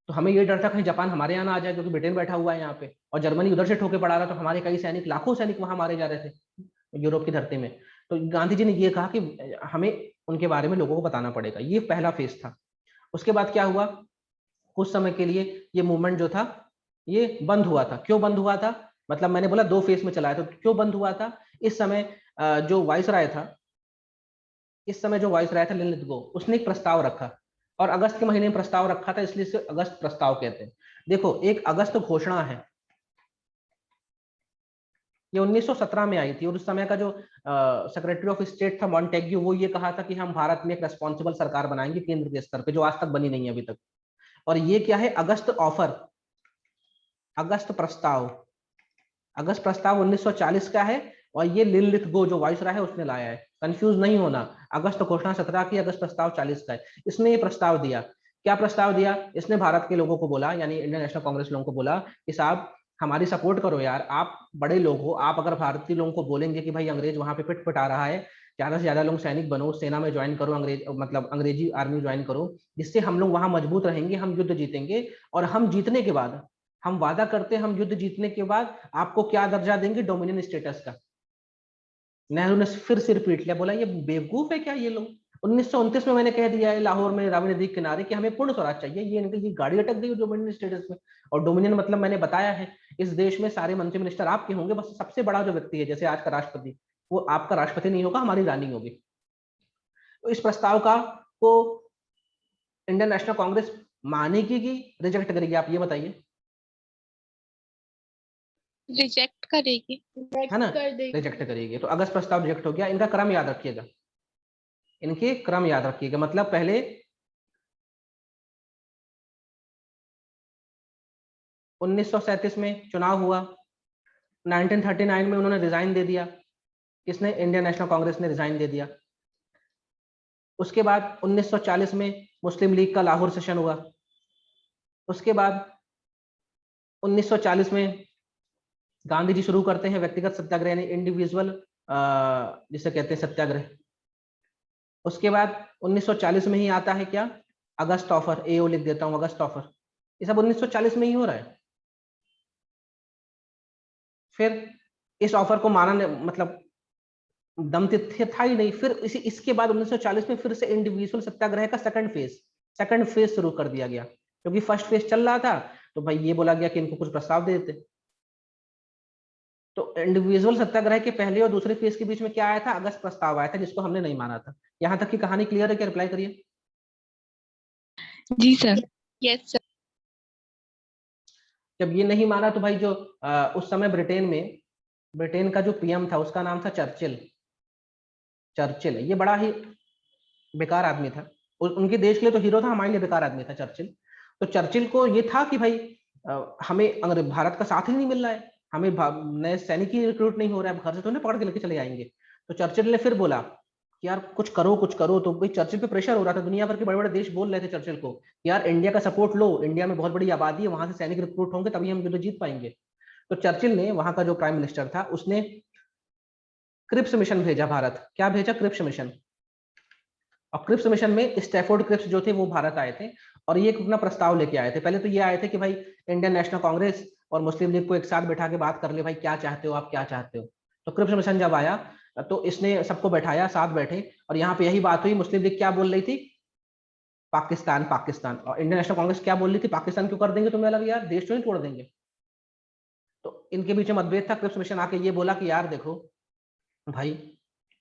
तो हमें ये डर था कहीं जापान हमारे यहाँ ना आ जाए, क्योंकि ब्रिटेन बैठा हुआ है यहाँ पे, और जर्मनी उधर से ठोके पड़ा रहा, तो हमारे कई सैनिक, लाखों सैनिक वहां मारे जा रहे थे यूरोप की धरती में। तो गांधी जी ने ये कहा कि हमें उनके बारे में लोगों को बताना पड़ेगा। ये पहला फेज था। उसके बाद क्या हुआ, कुछ समय के लिए ये मूवमेंट जो था ये बंद हुआ था। क्यों बंद हुआ था, मतलब मैंने बोला 2 फेज में चलाया, तो क्यों बंद हुआ था। इस समय जो वाइस राय था, इस समय जो वाइस राय था लिनलिथ गो, उसने एक प्रस्ताव रखा और अगस्त के महीने में प्रस्ताव रखा था, इसलिए इसे अगस्त प्रस्ताव कहते हैं। देखो, एक अगस्त घोषणा है, ये 1917 में आई थी, और उस समय का जो सेक्रेटरी ऑफ स्टेट था मॉन्टेग्यू, वो ये कहा था कि हम भारत में एक रेस्पॉन्सिबल सरकार बनाएंगे केंद्र के स्तर पे, जो आज तक बनी नहीं है अभी तक। और ये क्या है, अगस्त ऑफर, अगस्त प्रस्ताव। अगस्त प्रस्ताव 1940 का है, और ये लिनलिथ गो जो वाइसराय है उसने लाया है, कंफ्यूज नहीं होना। अगस्त घोषणा 17 की, अगस्त प्रस्ताव 40 का है। इसने ये प्रस्ताव दिया, क्या प्रस्ताव दिया, इसने भारत के लोगों को बोला, यानी इंडियन नेशनल कांग्रेस लोगों को बोला कि साहब हमारी सपोर्ट करो यार, आप बड़े लोग हो, आप अगर भारतीय लोगों को बोलेंगे कि भाई अंग्रेज वहां पे पिट पिटा रहा है, ज्यादा से ज्यादा लोग सैनिक बनो, सेना में ज्वाइन करो, अंग्रेज मतलब अंग्रेजी आर्मी ज्वाइन करो, जिससे हम लोग वहां मजबूत रहेंगे, हम युद्ध जीतेंगे, और हम जीतने के बाद, हम वादा करते हैं हम युद्ध जीतने के बाद आपको क्या दर्जा देंगे, डोमिनियन स्टेटस का। नेहरू ने फिर सिर पीट लिया, बोला ये बेवकूफ है क्या ये लोग। 1929 में मैंने कह दिया है लाहौर में रावी नदी के किनारे कि हमें पूर्ण स्वराज चाहिए, ये गाड़ी अटक गई डोमिनियन स्टेटस में। और डोमिनियन मतलब मैंने बताया है, इस देश में सारे मंत्री मिनिस्टर आपके होंगे, बस सबसे बड़ा जो व्यक्ति है जैसे आज का राष्ट्रपति, वो आपका राष्ट्रपति नहीं होगा, हमारी रानी होगी। तो इस प्रस्ताव का को इंडियन नेशनल कांग्रेस मानेगी कि रिजेक्ट करेगी, आप ये बताइए। रिजेक्ट करेगी। है ना, रिजेक्ट करेगी। तो अगस्त प्रस्ताव रिजेक्ट हो गया। इनका क्रम याद रखिएगा, इनके क्रम याद रखिएगा, मतलब पहले 1937 में चुनाव हुआ, 1939 में उन्होंने रिजाइन दे दिया, किसने, इंडियन नेशनल कांग्रेस ने रिजाइन दे दिया। उसके बाद 1940 में मुस्लिम लीग का लाहौर सेशन हुआ। उसके बाद 1940 में गांधी जी शुरू करते हैं व्यक्तिगत सत्याग्रह, यानी इंडिविजुअल जिसे कहते हैं सत्याग्रह। उसके बाद 1940 में ही आता है क्या, अगस्त ऑफर, एओ लिख देता हूं, अगस्त ऑफर, ये सब 1940 में ही हो रहा है। फिर इस ऑफर को माना, मतलब दम तिथ्य था ही नहीं। फिर इसके बाद 1940 में फिर से इंडिविजुअल सत्याग्रह का सेकंड फेज शुरू कर दिया गया, क्योंकि फर्स्ट फेज चल रहा था, तो भाई ये बोला गया कि इनको कुछ प्रस्ताव दे देते। तो इंडिविजुअल सत्याग्रह के पहले और दूसरे फेज के बीच में क्या आया था, अगस्त प्रस्ताव आया था, जिसको हमने नहीं माना था। यहां तक की कहानी क्लियर है क्या, रिप्लाई करिए। जी सर। Yes sir. जब ये नहीं माना तो भाई जो उस समय ब्रिटेन का जो पीएम था उसका नाम था चर्चिल। चर्चिल ये बड़ा ही बेकार आदमी था, उनके देश के लिए तो हीरो था, हमारे लिए बेकार आदमी था चर्चिल। तो चर्चिल को ये था कि भाई हमें अगर भारत का साथ ही नहीं मिल रहा है, हमें नए सैनिक ही रिक्रूट नहीं हो रहा है, घर से तो नहीं पकड़ के लेके चले आएंगे। तो चर्चिल ने फिर बोला कि यार कुछ करो कुछ करो। तो भाई चर्चिल पे प्रेशर हो रहा था, दुनिया भर के बड़े बड़े देश बोल रहे थे चर्चिल को, यार इंडिया का सपोर्ट लो, इंडिया में बहुत बड़ी आबादी है, वहां से सैनिक रिक्रूट होंगे तभी हम युद्ध जीत पाएंगे। तो चर्चिल ने, वहां का जो प्राइम मिनिस्टर था, उसने क्रिप्स मिशन भेजा भारत। क्या भेजा, क्रिप्स मिशन। और क्रिप्स मिशन में स्टैफोर्ड क्रिप्स जो थे वो भारत आए थे, और ये अपना प्रस्ताव लेके आए थे। पहले तो ये आए थे कि भाई इंडियन नेशनल कांग्रेस और मुस्लिम लीग को एक साथ बैठा के बात कर ले, भाई क्या चाहते हो आप, क्या चाहते हो। तो क्रिप्स मिशन जब आया तो इसने सबको बैठाया, साथ बैठे, और यहाँ पे यही बात हुई। मुस्लिम लीग क्या बोल रही थी, पाकिस्तान पाकिस्तान, और इंडियन नेशनल कांग्रेस क्या बोल रही थी, पाकिस्तान क्यों कर देंगे तुम्हें, अलग यार, देश तो नहीं तोड़ देंगे। तो इनके बीच में मतभेद था। क्रिप्स मिशन आके ये बोला कि यार देखो भाई,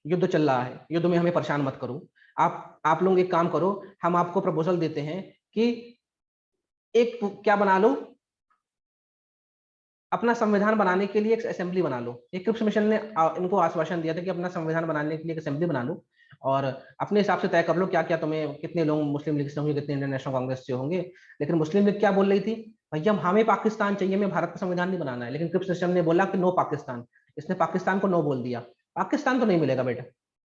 युद्ध चल रहा है, युद्ध में हमें परेशान मत करो, आप लोग एक काम करो, हम आपको प्रपोजल देते हैं कि एक क्या बना लो, अपना संविधान बनाने के लिए एक असेंबली बना लो। एक क्रिप्स मिशन ने इनको आश्वासन दिया था कि अपना संविधान बनाने के लिए एक असेंबली बना लो, और अपने हिसाब से तय कर लो क्या क्या तुम्हें, कितने लोग मुस्लिम लीग से होंगे, कितने इंडियन नेशनल कांग्रेस से होंगे। लेकिन मुस्लिम लीग क्या बोल रही थी, भैया हमें पाकिस्तान चाहिए, हमें भारत का संविधान नहीं बनाना है। लेकिन क्रिप्स मिशन ने बोला कि नो पाकिस्तान, इसने पाकिस्तान को नो बोल दिया, पाकिस्तान तो नहीं मिलेगा बेटा,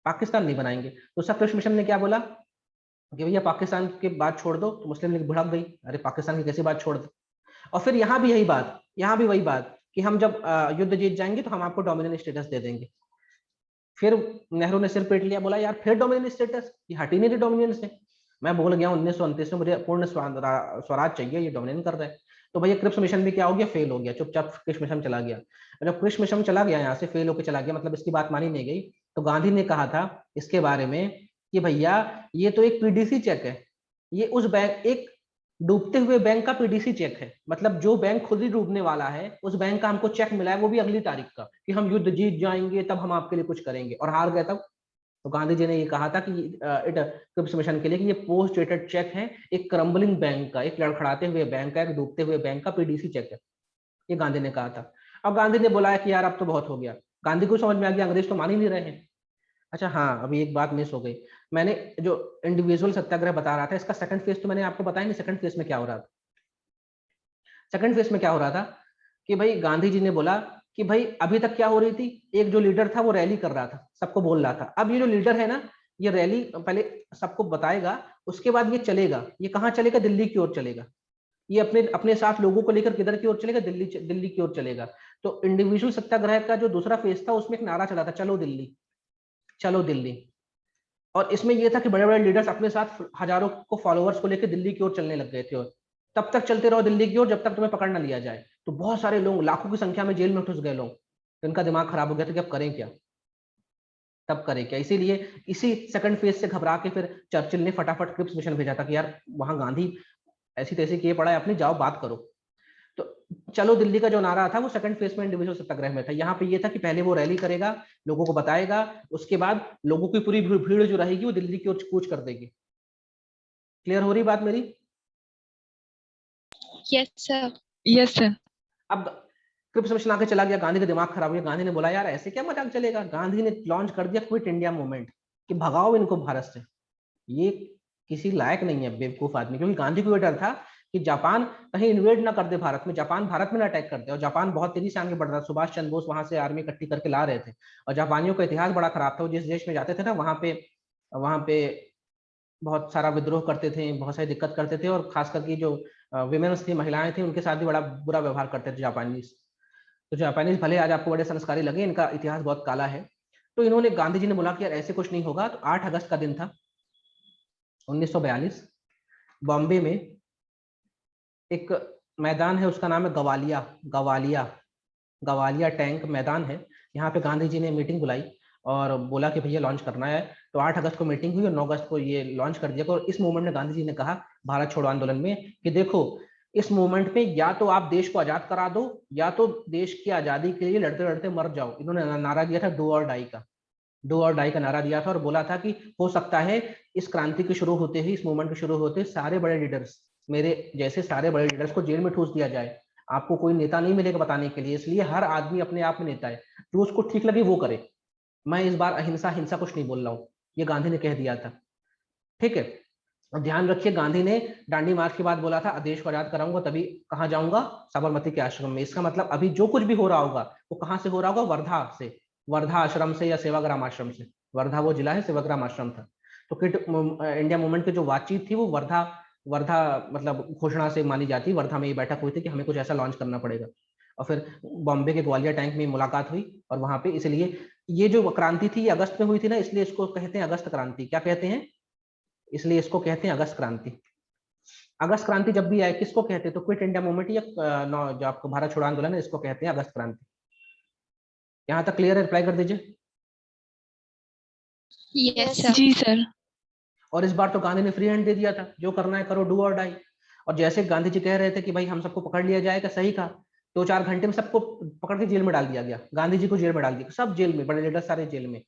पाकिस्तान नहीं बनाएंगे। तो सब क्रिप्स मिशन ने क्या बोला कि भैया पाकिस्तान की बात छोड़ दो। तो मुस्लिम लीग भड़क गई, अरे पाकिस्तान की कैसी बात छोड़ दो। और फिर यहाँ भी यही बात, यहाँ भी वही बात कि हम जब युद्ध जीत जाएंगे तो हम आपको डोमिनियन स्टेटस दे देंगे। फिर नेहरू ने सिर पीट लिया, बोला यार फिर डोमिनियन स्टेटस, ये हट ही नहीं रही डोमिनियन से, मैं भूल गया 1929 में मुझे पूर्ण स्वराज चाहिए, ये डोमिनियन कर रहा है। तो भैया क्रिप्स मिशन भी क्या हो गया, फेल हो गया, चुपचाप क्रिप्स मिशन चला गया। जब क्रिप्स मिशन चला गया, यहाँ से फेल होकर चला गया, मतलब इसकी बात मानी नहीं गई, तो गांधी ने कहा था इसके बारे में कि भैया ये तो एक पीडीसी चेक है, ये उस बैंक, एक डूबते हुए बैंक का पीडीसी चेक है, मतलब जो बैंक खुद ही डूबने वाला है उस बैंक का हमको चेक मिला है, वो भी अगली तारीख का, कि हम युद्ध जीत जाएंगे तब हम आपके लिए कुछ करेंगे, और हार गए तब। तो गांधी जी ने ये कहा था कि इट क्रिप्स मिशन के लिए कि ये पोस्ट डेटेड चेक है, एक क्रम्बलिंग बैंक का, एक लड़खड़ाते हुए बैंक का, एक डूबते हुए बैंक का पीडीसी चेक है, ये गांधी ने कहा था। अब गांधी ने बोला कि यार अब तो बहुत हो गया, गांधी को समझ में आ गया अंग्रेज तो मान ही नहीं रहे हैं। अच्छा हाँ, अभी एक बात मिस हो गई, मैंने जो इंडिविजुअल सत्याग्रह बता रहा था, इसका सेकंड फेज तो मैंने आपको बताया नहीं, सेकंड फेज में क्या हो रहा था। सेकंड फेज में क्या हो रहा था कि भाई गांधी जी ने बोला कि भाई अभी तक क्या हो रही थी, एक जो लीडर था वो रैली कर रहा था, सबको बोल रहा था। अब ये जो लीडर है ना, ये रैली पहले सबको बताएगा, उसके बाद ये चलेगा, ये कहाँ चलेगा, दिल्ली की ओर चलेगा। ये अपने अपने साथ लोगों को लेकर किधर की ओर चलेगा, दिल्ली की ओर चलेगा। तो इंडिविजुअल सत्याग्रह का जो दूसरा फेज था, उसमें एक नारा चला था, चलो दिल्ली, चलो दिल्ली। और इसमें यह था कि बड़े बड़े लीडर्स अपने साथ हजारों को फॉलोअर्स को लेकर दिल्ली की ओर चलने लग गए थे, और तब तक चलते रहो दिल्ली की ओर जब तक तुम्हें पकड़ ना लिया जाए। तो बहुत सारे लोग, लाखों की संख्या में जेल में घुस गए लोग, तो इनका दिमाग खराब हो गया था कि अब करें क्या, तब करें क्या। इसीलिए इसी सेकंड फेज से घबरा के फिर चर्चिल ने फटाफट क्रिप्स मिशन भेजा था कि यार वहां गांधी ऐसी तैसी किए पड़ा है अपनी, जाओ बात करो। तो चलो दिल्ली का जो नारा था वो सेकंड फेज में इंडिविजुअल सत्याग्रह में था। यहाँ पे ये था कि पहले वो रैली करेगा, लोगों को बताएगा, उसके बाद लोगों की पूरी भीड़ जो रहेगी वो दिल्ली की ओर कूच कर देगी। क्लियर हो रही बात मेरी? Yes sir. Yes sir. अब क्रिप्स मिशन आके चला गया, गांधी का दिमाग खराब हो गया। गांधी ने बोला यार ऐसे क्या मजाक चलेगा, गांधी ने लॉन्च कर दिया क्विट इंडिया मूवमेंट कि भगाओ इनको भारत से। ये किसी लायक नहीं है, बेवकूफ आदमी, क्योंकि गांधी को ये डर था कि जापान कहीं इन्वेड ना कर दे भारत में, जापान भारत में ना अटैक कर दे। और जापान बहुत तेजी से आगे बढ़ रहा था, सुभाष चंद्र बोस वहां से आर्मी इकट्ठी करके ला रहे थे। और जापानियों का इतिहास बड़ा खराब था, वो जिस देश में जाते थे ना वहां पे बहुत सारा विद्रोह करते थे, बहुत सारी दिक्कत करते थे, और खास करके जो विमेन्स थी, महिलाएं थी, उनके साथ भी बड़ा बुरा व्यवहार करते थे जापानीज। तो जापानीज भले आज आपको बड़े संस्कारी लगे, इनका इतिहास बहुत काला है। तो इन्होंने, गांधी जी ने बोला कि यार ऐसे कुछ नहीं होगा। तो 8 अगस्त का दिन था 1942, बॉम्बे में एक मैदान है, उसका नाम है गवालिया, गवालिया, गवालिया टैंक मैदान है। यहाँ पे गांधी जी ने मीटिंग बुलाई और बोला कि भैया लॉन्च करना है। तो 8 अगस्त को मीटिंग हुई और 9 अगस्त को ये लॉन्च कर दिया। और इस मूवमेंट में गांधी जी ने कहा, भारत छोड़ो आंदोलन में, कि देखो इस मूवमेंट में या तो आप देश को आजाद करा दो, या तो देश की आजादी के लिए लड़ते लड़ते मर जाओ। इन्होंने नारा दिया था डू और डाई का, डू और डाई का नारा दिया था। और बोला था कि हो सकता है इस क्रांति के शुरू होते ही, इस मूवमेंट के शुरू होते सारे बड़े लीडर्स, मेरे जैसे सारे बड़े लीडर्स को जेल में ठूस दिया जाए। आपको कोई नेता नहीं मिलेगा बताने के लिए, इसलिए हर आदमी अपने आप में नेता है, जो उसको ठीक लगे वो करे। मैं इस बार अहिंसा हिंसा कुछ नहीं बोल रहा हूँ, ये गांधी ने कह दिया था। ठीक है, और ध्यान रखिए गांधी ने दांडी मार्च के बाद बोला था देश को आजाद कराऊंगा, तभी कहाँ जाऊंगा, साबरमती के आश्रम में। इसका मतलब अभी जो कुछ भी हो रहा होगा वो कहाँ से हो रहा होगा, वर्धा से, वर्धा आश्रम से या सेवाग्राम आश्रम से। वर्धा वो जिला है, सेवाग्राम आश्रम था। तो क्विट इंडिया मूवमेंट की जो बातचीत थी वो वर्धा वर्धा मतलब घोषणा से मानी जाती। वर्धा में ये बैठक हुई थी कि हमें कुछ ऐसा लॉन्च करना पड़ेगा। और फिर बॉम्बे के ग्वालियर टैंक में मुलाकात हुई, और वहां पे इसलिए ये जो क्रांति थी ये अगस्त में हुई थी ना, इसलिए इसको कहते हैं अगस्त क्रांति। क्या कहते हैं? इसलिए इसको कहते हैं अगस्त क्रांति। अगस्त क्रांति जब भी आए किसको कहते हैं, तो क्विट इंडिया मूवमेंट या जो आपको भारत छोड़ो आंदोलन है, इसको कहते हैं अगस्त क्रांति। यहाँ तक क्लियर है? रिप्लाई कर दीजिए। Yes sir. जी सर। और इस बार तो गांधी ने फ्री हैंड दे दिया था, जो करना है करो, डू और डाई। और जैसे गांधी जी कह रहे थे कि भाई हम सबको पकड़ लिया जाएगा, सही था, 2-4 घंटे में सबको पकड़ के जेल में डाल दिया गया, गांधी जी को जेल में डाल दिया, सब जेल में, बड़े लीडर सारे जेल में।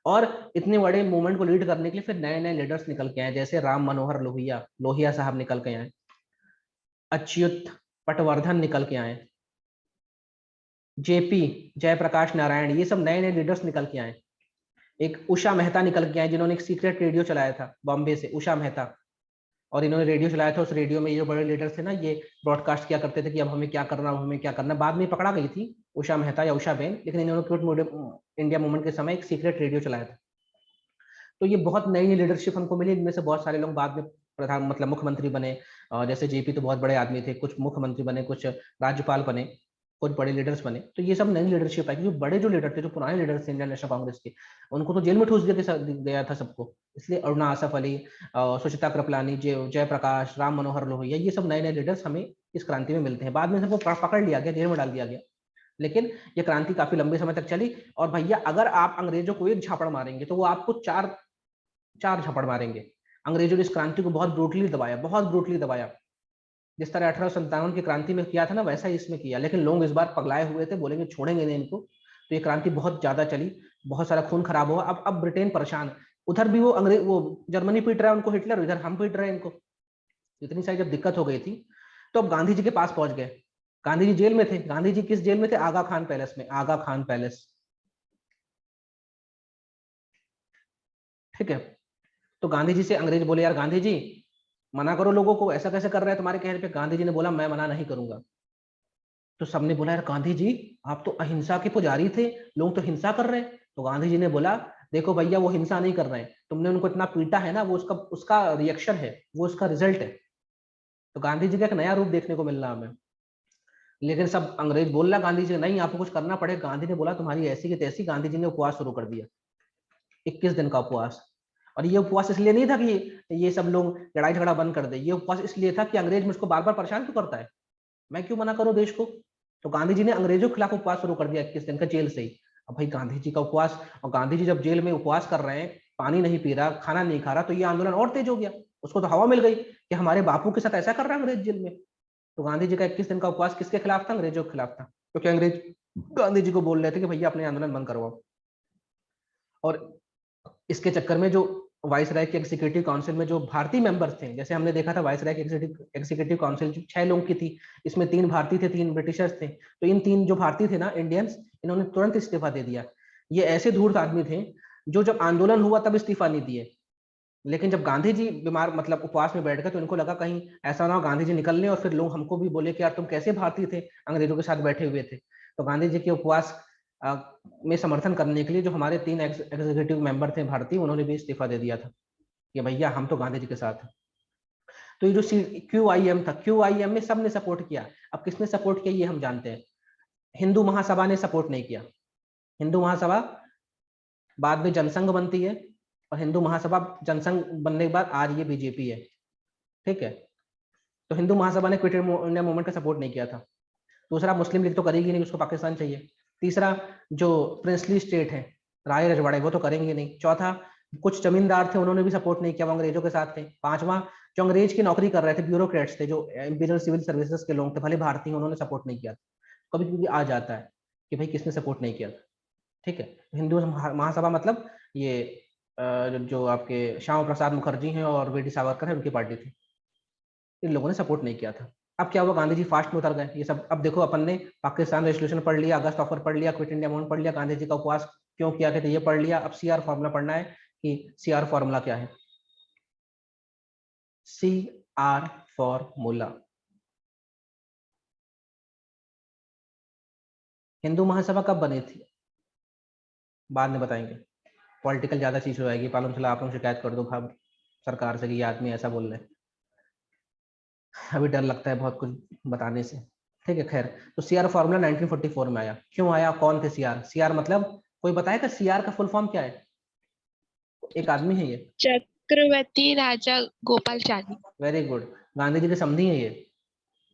और इतने बड़े मूवमेंट को लीड करने के लिए फिर नए नए लीडर्स निकल के आए, जैसे राम मनोहर लोहिया लोहिया साहब निकल के आए, अच्युत पटवर्धन निकल के आए, जेपी जयप्रकाश नारायण, ये सब नए नए लीडर्स निकल के आए। एक उषा मेहता निकल के आए, जिन्होंने एक सीक्रेट रेडियो चलाया था बॉम्बे से, उषा मेहता। और इन्होंने रेडियो चलाया था, उस रेडियो में ये जो बड़े लीडर्स थे ना, ये ब्रॉडकास्ट किया करते थे कि अब हमें क्या करना, अब हमें क्या करना। बाद में पकड़ा गई थी उषा मेहता या उषा बेन, लेकिन इन्होंने क्विट इंडिया मूवमेंट के समय एक सीक्रेट रेडियो चलाया था। तो ये बहुत नई नई लीडरशिप हमको मिली। इनमें से बहुत सारे लोग बाद में प्रधान मतलब मुख्यमंत्री बने, जैसे जेपी तो बहुत बड़े आदमी थे, कुछ मुख्यमंत्री बने, कुछ राज्यपाल बने, कुछ बड़े लीडर्स बने। तो ये सब नई लीडरशिप है, क्योंकि बड़े जो लीडर थे, जो पुराने लीडर्स थे इंडियन नेशनल कांग्रेस के, उनको तो जेल में ठूस गया था सबको। इसलिए अरुणा आसफ अली, सुचिता कृपलानी, जयप्रकाश, राम मनोहर लोहिया, ये सब नए नए लीडर्स हमें इस क्रांति में मिलते हैं। बाद में सबको पकड़ लिया गया, जेल में डाल दिया गया, लेकिन ये क्रांति काफी लंबे समय तक चली। और भैया अगर आप अंग्रेजों को एक झापड़ मारेंगे तो वो आपको चार झापड़ मारेंगे। अंग्रेजों ने इस क्रांति को बहुत ब्रूटली दबाया, बहुत ब्रूटली दबाया। जिस तरह 1857 की क्रांति में किया था ना, वैसा ही इसमें किया। लेकिन लोग इस बार पगलाए हुए थे, बोलेंगे छोड़ेंगे नहीं इनको। तो ये क्रांति बहुत ज्यादा चली, बहुत सारा खून खराब हुआ। अब ब्रिटेन परेशान, उधर भी वो अंग्रेज, वो जर्मनी पीट रहा है उनको हिटलर, इधर हम पीट रहे हैं इनको। इतनी सारी जब दिक्कत हो गई थी तो अब गांधी जी के पास पहुंच गए। गांधी जी जेल में थे। गांधी जी किस जेल में थे? आगा खान पैलेस में, आगा खान पैलेस, ठीक है। तो गांधी जी से अंग्रेज बोले, यार गांधी जी मना करो लोगों को, ऐसा कैसे कर रहे हैं तुम्हारे कहने पे। गांधी जी ने बोला मैं मना नहीं करूंगा। तो सबने बोला यार गांधी जी आप तो अहिंसा के पुजारी थे, लोग तो हिंसा कर रहे हैं। तो गांधी जी ने बोला देखो भैया वो हिंसा नहीं कर रहे हैं, तुमने उनको इतना पीटा है ना, वो उसका उसका रिएक्शन है, वो उसका रिजल्ट है। तो गांधी जी का एक नया रूप देखने को मिल रहा हमें। लेकिन सब अंग्रेज बोल रहा गांधी जी नहीं आपको कुछ करना पड़ेगा। गांधी ने बोला तुम्हारी ऐसी की तैसी। गांधी जी ने उपवास शुरू कर दिया, 21 दिन का उपवास। और ये उपवास इसलिए नहीं था कि ये सब लोग लड़ाई झगड़ा बंद कर दे, ये उपवास इसलिए था कि अंग्रेज मुझको बार बार परेशान क्यों करता है, मैं क्यों मना करूं देश को। तो गांधी जी ने अंग्रेजों के खिलाफ उपवास शुरू कर दिया 21 दिन का, जेल से ही। अब भाई गांधी जी का उपवास, और गांधी जी जब जेल में उपवास कर रहे हैं, पानी नहीं पी रहा, खाना नहीं खा रहा, तो ये आंदोलन और तेज हो गया। उसको तो हवा मिल गई कि हमारे बापू के साथ ऐसा कर रहा है अंग्रेज जेल में। तो गांधी जी का 21 दिन का उपवास किसके खिलाफ था? अंग्रेजों के खिलाफ था, क्योंकि अंग्रेज गांधी जी को बोल रहे थे कि भैया अपने आंदोलन बंद करवाओ। और इसके चक्कर में जो वाइसराय के एग्जीक्यूटिव काउंसिल में जो भारतीय मेंबर्स थे, जैसे हमने देखा था वाइसराय की एग्जीक्यूटिव काउंसिल 6 लोगों की थी, इसमें 3 भारतीय थे, 3 ब्रिटिशर्स थे। तो इन 3 जो भारतीय थे ना, इंडियंस, इन्होंने तुरंत इस्तीफा दे दिया। ये ऐसे धूर्त आदमी थे जो जब आंदोलन हुआ तब इस्तीफा नहीं दिए, लेकिन जब गांधी जी बीमार मतलब उपवास में बैठ गए तो इनको लगा कहीं ऐसा ना हो गांधी जी निकल लें और फिर लोग हमको भी बोले कि यार तुम कैसे भारतीय थे, अंग्रेजों के साथ बैठे हुए थे। तो गांधी जी के उपवास में समर्थन करने के लिए जो हमारे 3 एग्जीक्यूटिव मेंबर थे भारतीय, उन्होंने भी इस्तीफा दे दिया था कि भैया हम तो गांधी जी के साथ हैं। तो ये जो QIM था, QIM में सबने सपोर्ट किया। अब किसने सपोर्ट किया ये हम जानते हैं, हिंदू महासभा ने सपोर्ट नहीं किया। हिंदू महासभा बाद में जनसंघ बनती है, और हिंदू महासभा जनसंघ बनने के बाद आज ये बीजेपी है, ठीक है। तो हिंदू महासभा ने क्विट इंडिया मूवमेंट का सपोर्ट नहीं किया था। दूसरा, मुस्लिम लीग तो करेगी नहीं, उसको पाकिस्तान चाहिए। तीसरा, जो प्रिंसली स्टेट है राय रजवाड़े, वो तो करेंगे नहीं। चौथा, कुछ जमींदार थे उन्होंने भी सपोर्ट नहीं किया, वो अंग्रेजों के साथ थे। पांचवा, जो अंग्रेज की नौकरी कर रहे थे, ब्यूरोक्रेट्स थे, जो इंपीरियल सिविल सर्विसेज के लोग थे, भले भारतीय, उन्होंने सपोर्ट नहीं किया। कभी कभी आ जाता है कि भाई किसने सपोर्ट नहीं किया, ठीक है। हिंदू महासभा मतलब ये जो आपके श्यामा प्रसाद मुखर्जी हैं और वी डी सावरकर है, उनकी पार्टी थी, इन लोगों ने सपोर्ट नहीं किया था। अब क्या हुआ, गांधी जी फास्ट में उतर गए ये सब। अब देखो अपन ने पाकिस्तान रेजोल्यूशन पढ़ लिया, अगस्त ऑफर पढ़ लिया, क्विट इंडिया मूवमेंट पढ़ लिया, गांधी जी का उपवास क्यों किया गया था ये पढ़ लिया। अब CR फॉर्मूला पढ़ना है कि CR फॉर्मूला क्या है। CR फॉर्मूला, हिंदू महासभा कब बनी थी बाद में बताएंगे, पॉलिटिकल ज्यादा चीज हो जाएगी, पालम चला आप लोग शिकायत कर दो भाव सरकार से कि ये आदमी ऐसा बोल रहे हैं। अभी डर लगता है बहुत कुछ बताने से, ठीक है। खैर, तो CR फॉर्मूला 1944 में आया। क्यों आया, कौन थे CR मतलब कोई बताएगा CR का फुल फॉर्म क्या है? एक आदमी है ये, चक्रवर्ती राजा गोपालचारी। वेरी गुड, गांधी जी के समधी है ये,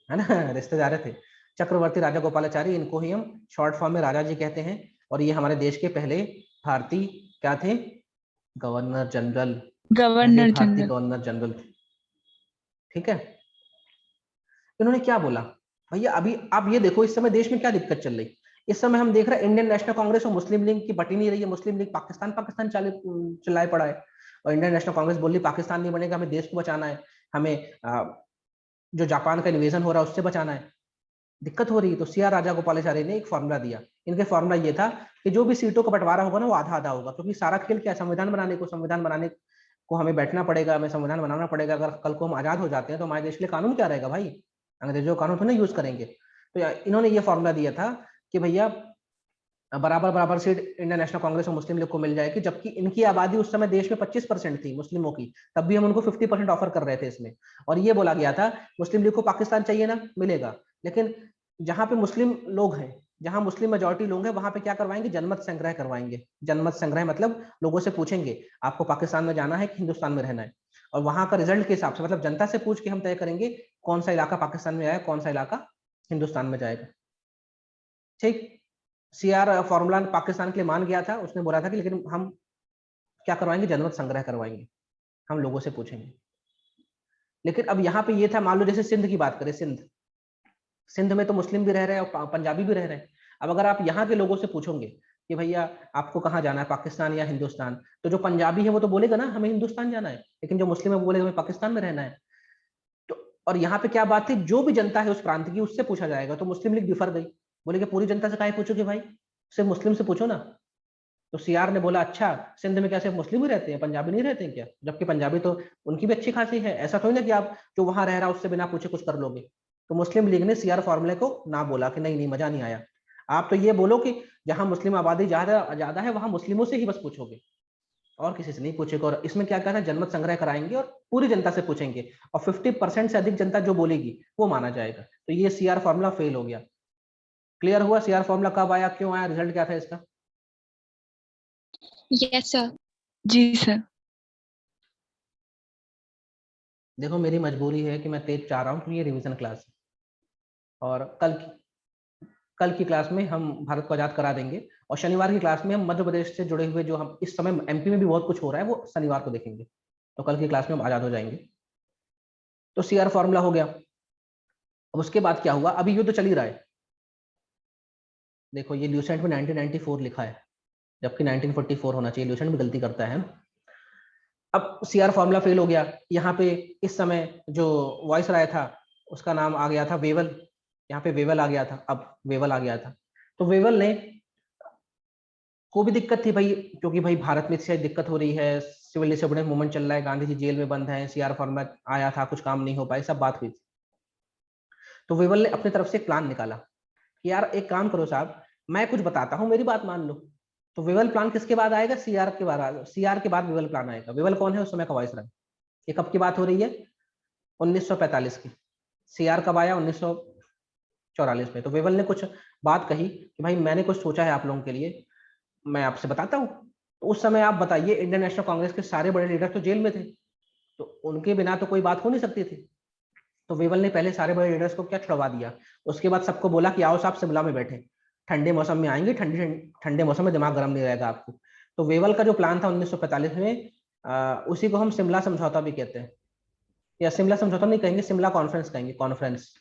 है ना रिश्तेदार थे। चक्रवर्ती राजा गोपालाचारी, इनको ही हम शॉर्ट फॉर्म में राजा जी कहते हैं। और ये हमारे देश के पहले भारतीय क्या थे, गवर्नर जनरल, पहले गवर्नर भारतीय जनरल। गवर्नर जनरल थे, ठीक है। इन्होंने क्या बोला भैया, अभी आप ये देखो इस समय देश में क्या दिक्कत चल रही। इस समय हम देख रहे हैं इंडियन नेशनल कांग्रेस और मुस्लिम लीग की बटी नहीं रही है। मुस्लिम लीग पाकिस्तान पाकिस्तान चिल्लाए पड़ा है, और इंडियन नेशनल कांग्रेस बोल रही पाकिस्तान नहीं बनेगा, हमें देश को बचाना है, हमें जो जापान का इन्वेजन हो रहा है उससे बचाना है। दिक्कत हो रही है। तो CR राजा गोपालाचारी ने एक फॉर्मूला दिया। इनके फॉर्मूला ये था कि जो भी सीटों का बंटवारा होगा ना वो आधा आधा होगा, क्योंकि सारा खेल क्या है, संविधान बनाने को हमें बैठना पड़ेगा, हमें संविधान बनाना पड़ेगा। अगर कल को हम आजाद हो जाते हैं तो हमारे देश के लिए कानून क्या रहेगा भाई, अंग्रेजों का कानून तो नहीं यूज करेंगे। तो इन्होंने ये फॉर्मूला दिया था कि भैया बराबर बराबर सीट इंडियन नेशनल कांग्रेस और मुस्लिम लीग को मिल जाएगी, जबकि इनकी आबादी उस समय देश में 25% थी मुस्लिमों की, तब भी हम उनको 50% ऑफर कर रहे थे इसमें। और ये बोला गया था मुस्लिम लीग को पाकिस्तान चाहिए ना, मिलेगा, लेकिन जहां पे मुस्लिम लोग हैं, जहां मुस्लिम मेजोरिटी लोग हैं, वहां पे क्या करवाएंगे, जनमत संग्रह करवाएंगे। जनमत संग्रह मतलब लोगों से पूछेंगे आपको पाकिस्तान में जाना है कि हिंदुस्तान में रहना है, और वहां का रिजल्ट के हिसाब से, मतलब जनता से पूछ के हम तय करेंगे कौन सा इलाका पाकिस्तान में आएगा, कौन सा इलाका हिंदुस्तान में जाएगा, ठीक। CR फॉर्मूला पाकिस्तान के लिए मान गया था, उसने बोला था कि लेकिन हम क्या करवाएंगे, जनमत संग्रह करवाएंगे, हम लोगों से पूछेंगे। लेकिन अब यहाँ पे ये था, मान लो जैसे सिंध की बात करें, सिंध में तो मुस्लिम भी रह रहे हैं और पंजाबी भी रह रहे हैं। अब अगर आप यहाँ के लोगों से पूछोगे कि भैया आपको कहाँ जाना है, पाकिस्तान या हिंदुस्तान। तो जो पंजाबी है वो तो बोलेगा ना हमें हिंदुस्तान जाना है, लेकिन जो मुस्लिम है वो बोलेगा हमें पाकिस्तान में रहना है। तो और यहाँ पे क्या बात थी, जो भी जनता है उस प्रांत की उससे पूछा जाएगा। तो मुस्लिम लीग बिफर गई, बोले कि पूरी जनता से काहे पूछोगे भाई, सिर्फ मुस्लिम से पूछो ना। तो सीआर ने बोला अच्छा सिंध में क्या सिर्फ मुस्लिम ही रहते हैं, पंजाबी नहीं रहते हैं क्या, जबकि पंजाबी तो उनकी भी अच्छी खासी है, ऐसा थोड़ी ना कि आप जो वहां रह रहा है उससे बिना पूछे कुछ कर लोगे। तो मुस्लिम लीग ने सीआर फॉर्मूले को ना बोला कि नहीं नहीं मजा नहीं आया, आप तो ये बोलो कि जहां मुस्लिम आबादी ज्यादा ज्यादा है वहां मुस्लिमों से ही बस पूछोगे और किसी से नहीं पूछेगा। और इसमें क्या कहना है, जनमत संग्रह कराएंगे और पूरी जनता से पूछेंगे और 50% से अधिक जनता जो बोलेगी वो माना जाएगा। तो ये सीआर फॉर्मूला फेल हो गया। क्लियर हुआ सीआर फॉर्मूला कब आया, क्यों आया, रिजल्ट क्या था इसका? Yes sir. जी सर। देखो मेरी मजबूरी है कि मैं तेज चाह रहा हूँ क्योंकि ये रिवीजन क्लास है और कल की क्लास में हम भारत को आजाद करा देंगे और शनिवार की क्लास में हम मध्य प्रदेश से जुड़े हुए जो हम इस समय एमपी में भी बहुत कुछ हो रहा है वो शनिवार को देखेंगे। तो कल की क्लास में हम आजाद हो जाएंगे। तो सीआर फॉर्मूला हो गया। अब उसके बाद क्या हुआ, अभी युद्ध चल ही रहा है। देखो ये ल्यूसेंट में 1994 लिखा है जबकि 1944 होना चाहिए, ल्यूसेंट भी गलती करता है। अब सीआर फॉर्मूला फेल हो गया। यहाँ पे इस समय जो वॉइस राय था उसका नाम आ गया था वेवल, यहाँ पे वेवल आ गया था, अब वेवल आ गया था। तो वेवल ने को भी दिक्कत थी भाई, क्योंकि भाई भारत में इससे दिक्कत हो रही है, सिविल डिसोबीडियंस मूवमेंट चल रहा है, गांधी जी जेल में बंद है, सीआर फॉर्मेट आया था कुछ काम नहीं हो पाए, सब बात हुई थी। तो वेवल ने अपनी तरफ से एक प्लान निकाला कि यार एक काम करो साहब, मैं कुछ बताता हूँ मेरी बात मान लो। तो वेवल प्लान किसके बाद आएगा, सीआर के बाद, सीआर के बाद वेवल प्लान आएगा। वेवल कौन है, उस समय का वाइस रहा। ये कब की बात हो रही है, 1945 की। सीआर कब आया, 1944 में। तो वेवल ने कुछ बात कही कि भाई मैंने कुछ सोचा है आप लोगों के लिए, मैं आपसे बताता हूँ। तो उस समय आप बताइए इंडियन नेशनल कांग्रेस के सारे बड़े लीडर तो जेल में थे, तो उनके बिना तो कोई बात हो नहीं सकती थी। तो वेवल ने पहले सारे बड़े लीडर्स को क्या छुड़वा दिया, उसके बाद सबको बोला कि आओ साहब शिमला में बैठे, ठंडे मौसम में आएंगे, ठंडे मौसम में दिमाग गर्म नहीं रहेगा आपको। तो वेवल का जो प्लान था 1945 में, उसी को हम शिमला समझौता भी कहते हैं, या शिमला समझौता नहीं कहेंगे, शिमला कॉन्फ्रेंस कहेंगे, कॉन्फ्रेंस।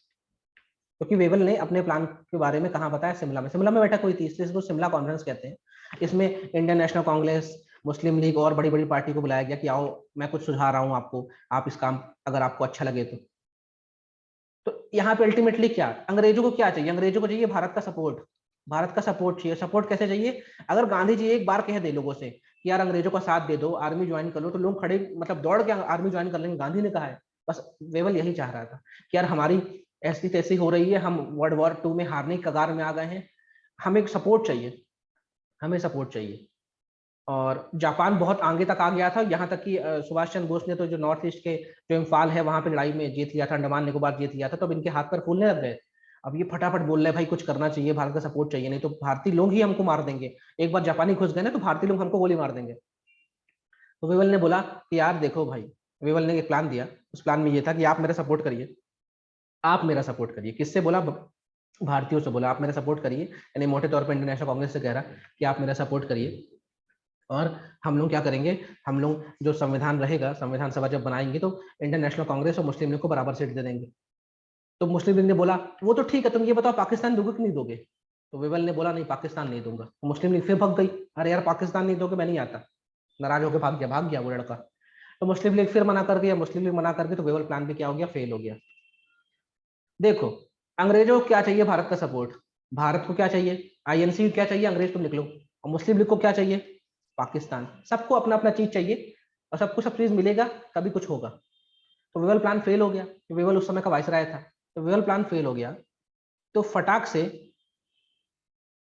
क्योंकि वेवल ने अपने प्लान के बारे में कहाँ बताया, शिमला में बैठक हुई थी, इसलिए इसको शिमला कॉन्फ्रेंस कहते हैं। इसमें इंडियन नेशनल कांग्रेस, मुस्लिम लीग और बड़ी बड़ी पार्टी को बुलाया गया कि आओ मैं कुछ सुझा रहा हूँ आपको, आप इस काम अगर आपको अच्छा लगे तो यहाँ पे अल्टीमेटली क्या, अंग्रेजों को क्या चाहिए, अंग्रेजों को चाहिए भारत का सपोर्ट, भारत का सपोर्ट चाहिए। सपोर्ट कैसे चाहिए, अगर गांधी जी एक बार कह दे लोगों से कि यार अंग्रेजों का साथ दे दो, आर्मी ज्वाइन कर लो, तो लोग खड़े मतलब दौड़ के आर्मी ज्वाइन कर लेंगे, गांधी ने कहा है। बस वेवल यही चाह रहा था कि यार हमारी ऐसी तैसी हो रही है, हम वर्ल्ड वॉर 2 में हारने की कगार में आ गए हैं, हमें सपोर्ट चाहिए, हमें सपोर्ट चाहिए। और जापान बहुत आगे तक आ गया था, यहाँ तक कि सुभाष चंद्र बोस ने तो जो नॉर्थ ईस्ट के जो इम्फाल है वहां पे लड़ाई में जीत लिया था, अंडमान निकोबार जीत लिया था। तो अब इनके हाथ पर फूलने लग गए। अब ये फटाफट बोल रहे भाई कुछ करना चाहिए, भारत का सपोर्ट चाहिए, नहीं तो भारतीय लोग ही हमको मार देंगे, एक बार जापानी घुस गए ना तो भारतीय लोग हमको गोली मार देंगे। तो वेवल ने बोला कि यार देखो भाई, वेवल ने एक प्लान दिया, उस प्लान में ये था कि आप मेरा सपोर्ट करिए, आप मेरा सपोर्ट करिए। किससे बोला, भारतीयों से बोला, आप मेरा सपोर्ट करिए, यानी मोटे तौर पर इंडियन नेशनल कांग्रेस से कह रहा कि आप मेरा सपोर्ट करिए। और हम लोग क्या करेंगे, हम लोग जो संविधान रहेगा, संविधान सभा जब बनाएंगे तो इंडियन नेशनल कांग्रेस और मुस्लिम लीग को बराबर सीट दे देंगे। तो मुस्लिम लीग ने बोला वो तो ठीक है, तुम ये बताओ पाकिस्तान दोगे कि नहीं दोगे। तो वेवल ने बोला नहीं पाकिस्तान नहीं दूंगा। तो मुस्लिम लीग फिर भग गई, अरे यार पाकिस्तान नहीं दोगे मैं नहीं आता, नाराज होकर भाग गया वो लड़का। तो मुस्लिम लीग फिर मना कर दिया, मुस्लिम लीग मना करके तो वेवल प्लान भी क्या हो गया, फेल हो गया। देखो अंग्रेजों को क्या चाहिए, भारत का सपोर्ट, भारत को क्या चाहिए, आईएनसी क्या चाहिए, अंग्रेज तुम लिख लो। और मुस्लिम लीग को क्या चाहिए, पाकिस्तान। सबको अपना अपना चीज चाहिए और सबको सब चीज मिलेगा तभी कुछ होगा। तो वेवल प्लान फेल हो गया, वेवल उस समय का वायसराय था। तो वेवल प्लान फेल हो गया, तो फटाक से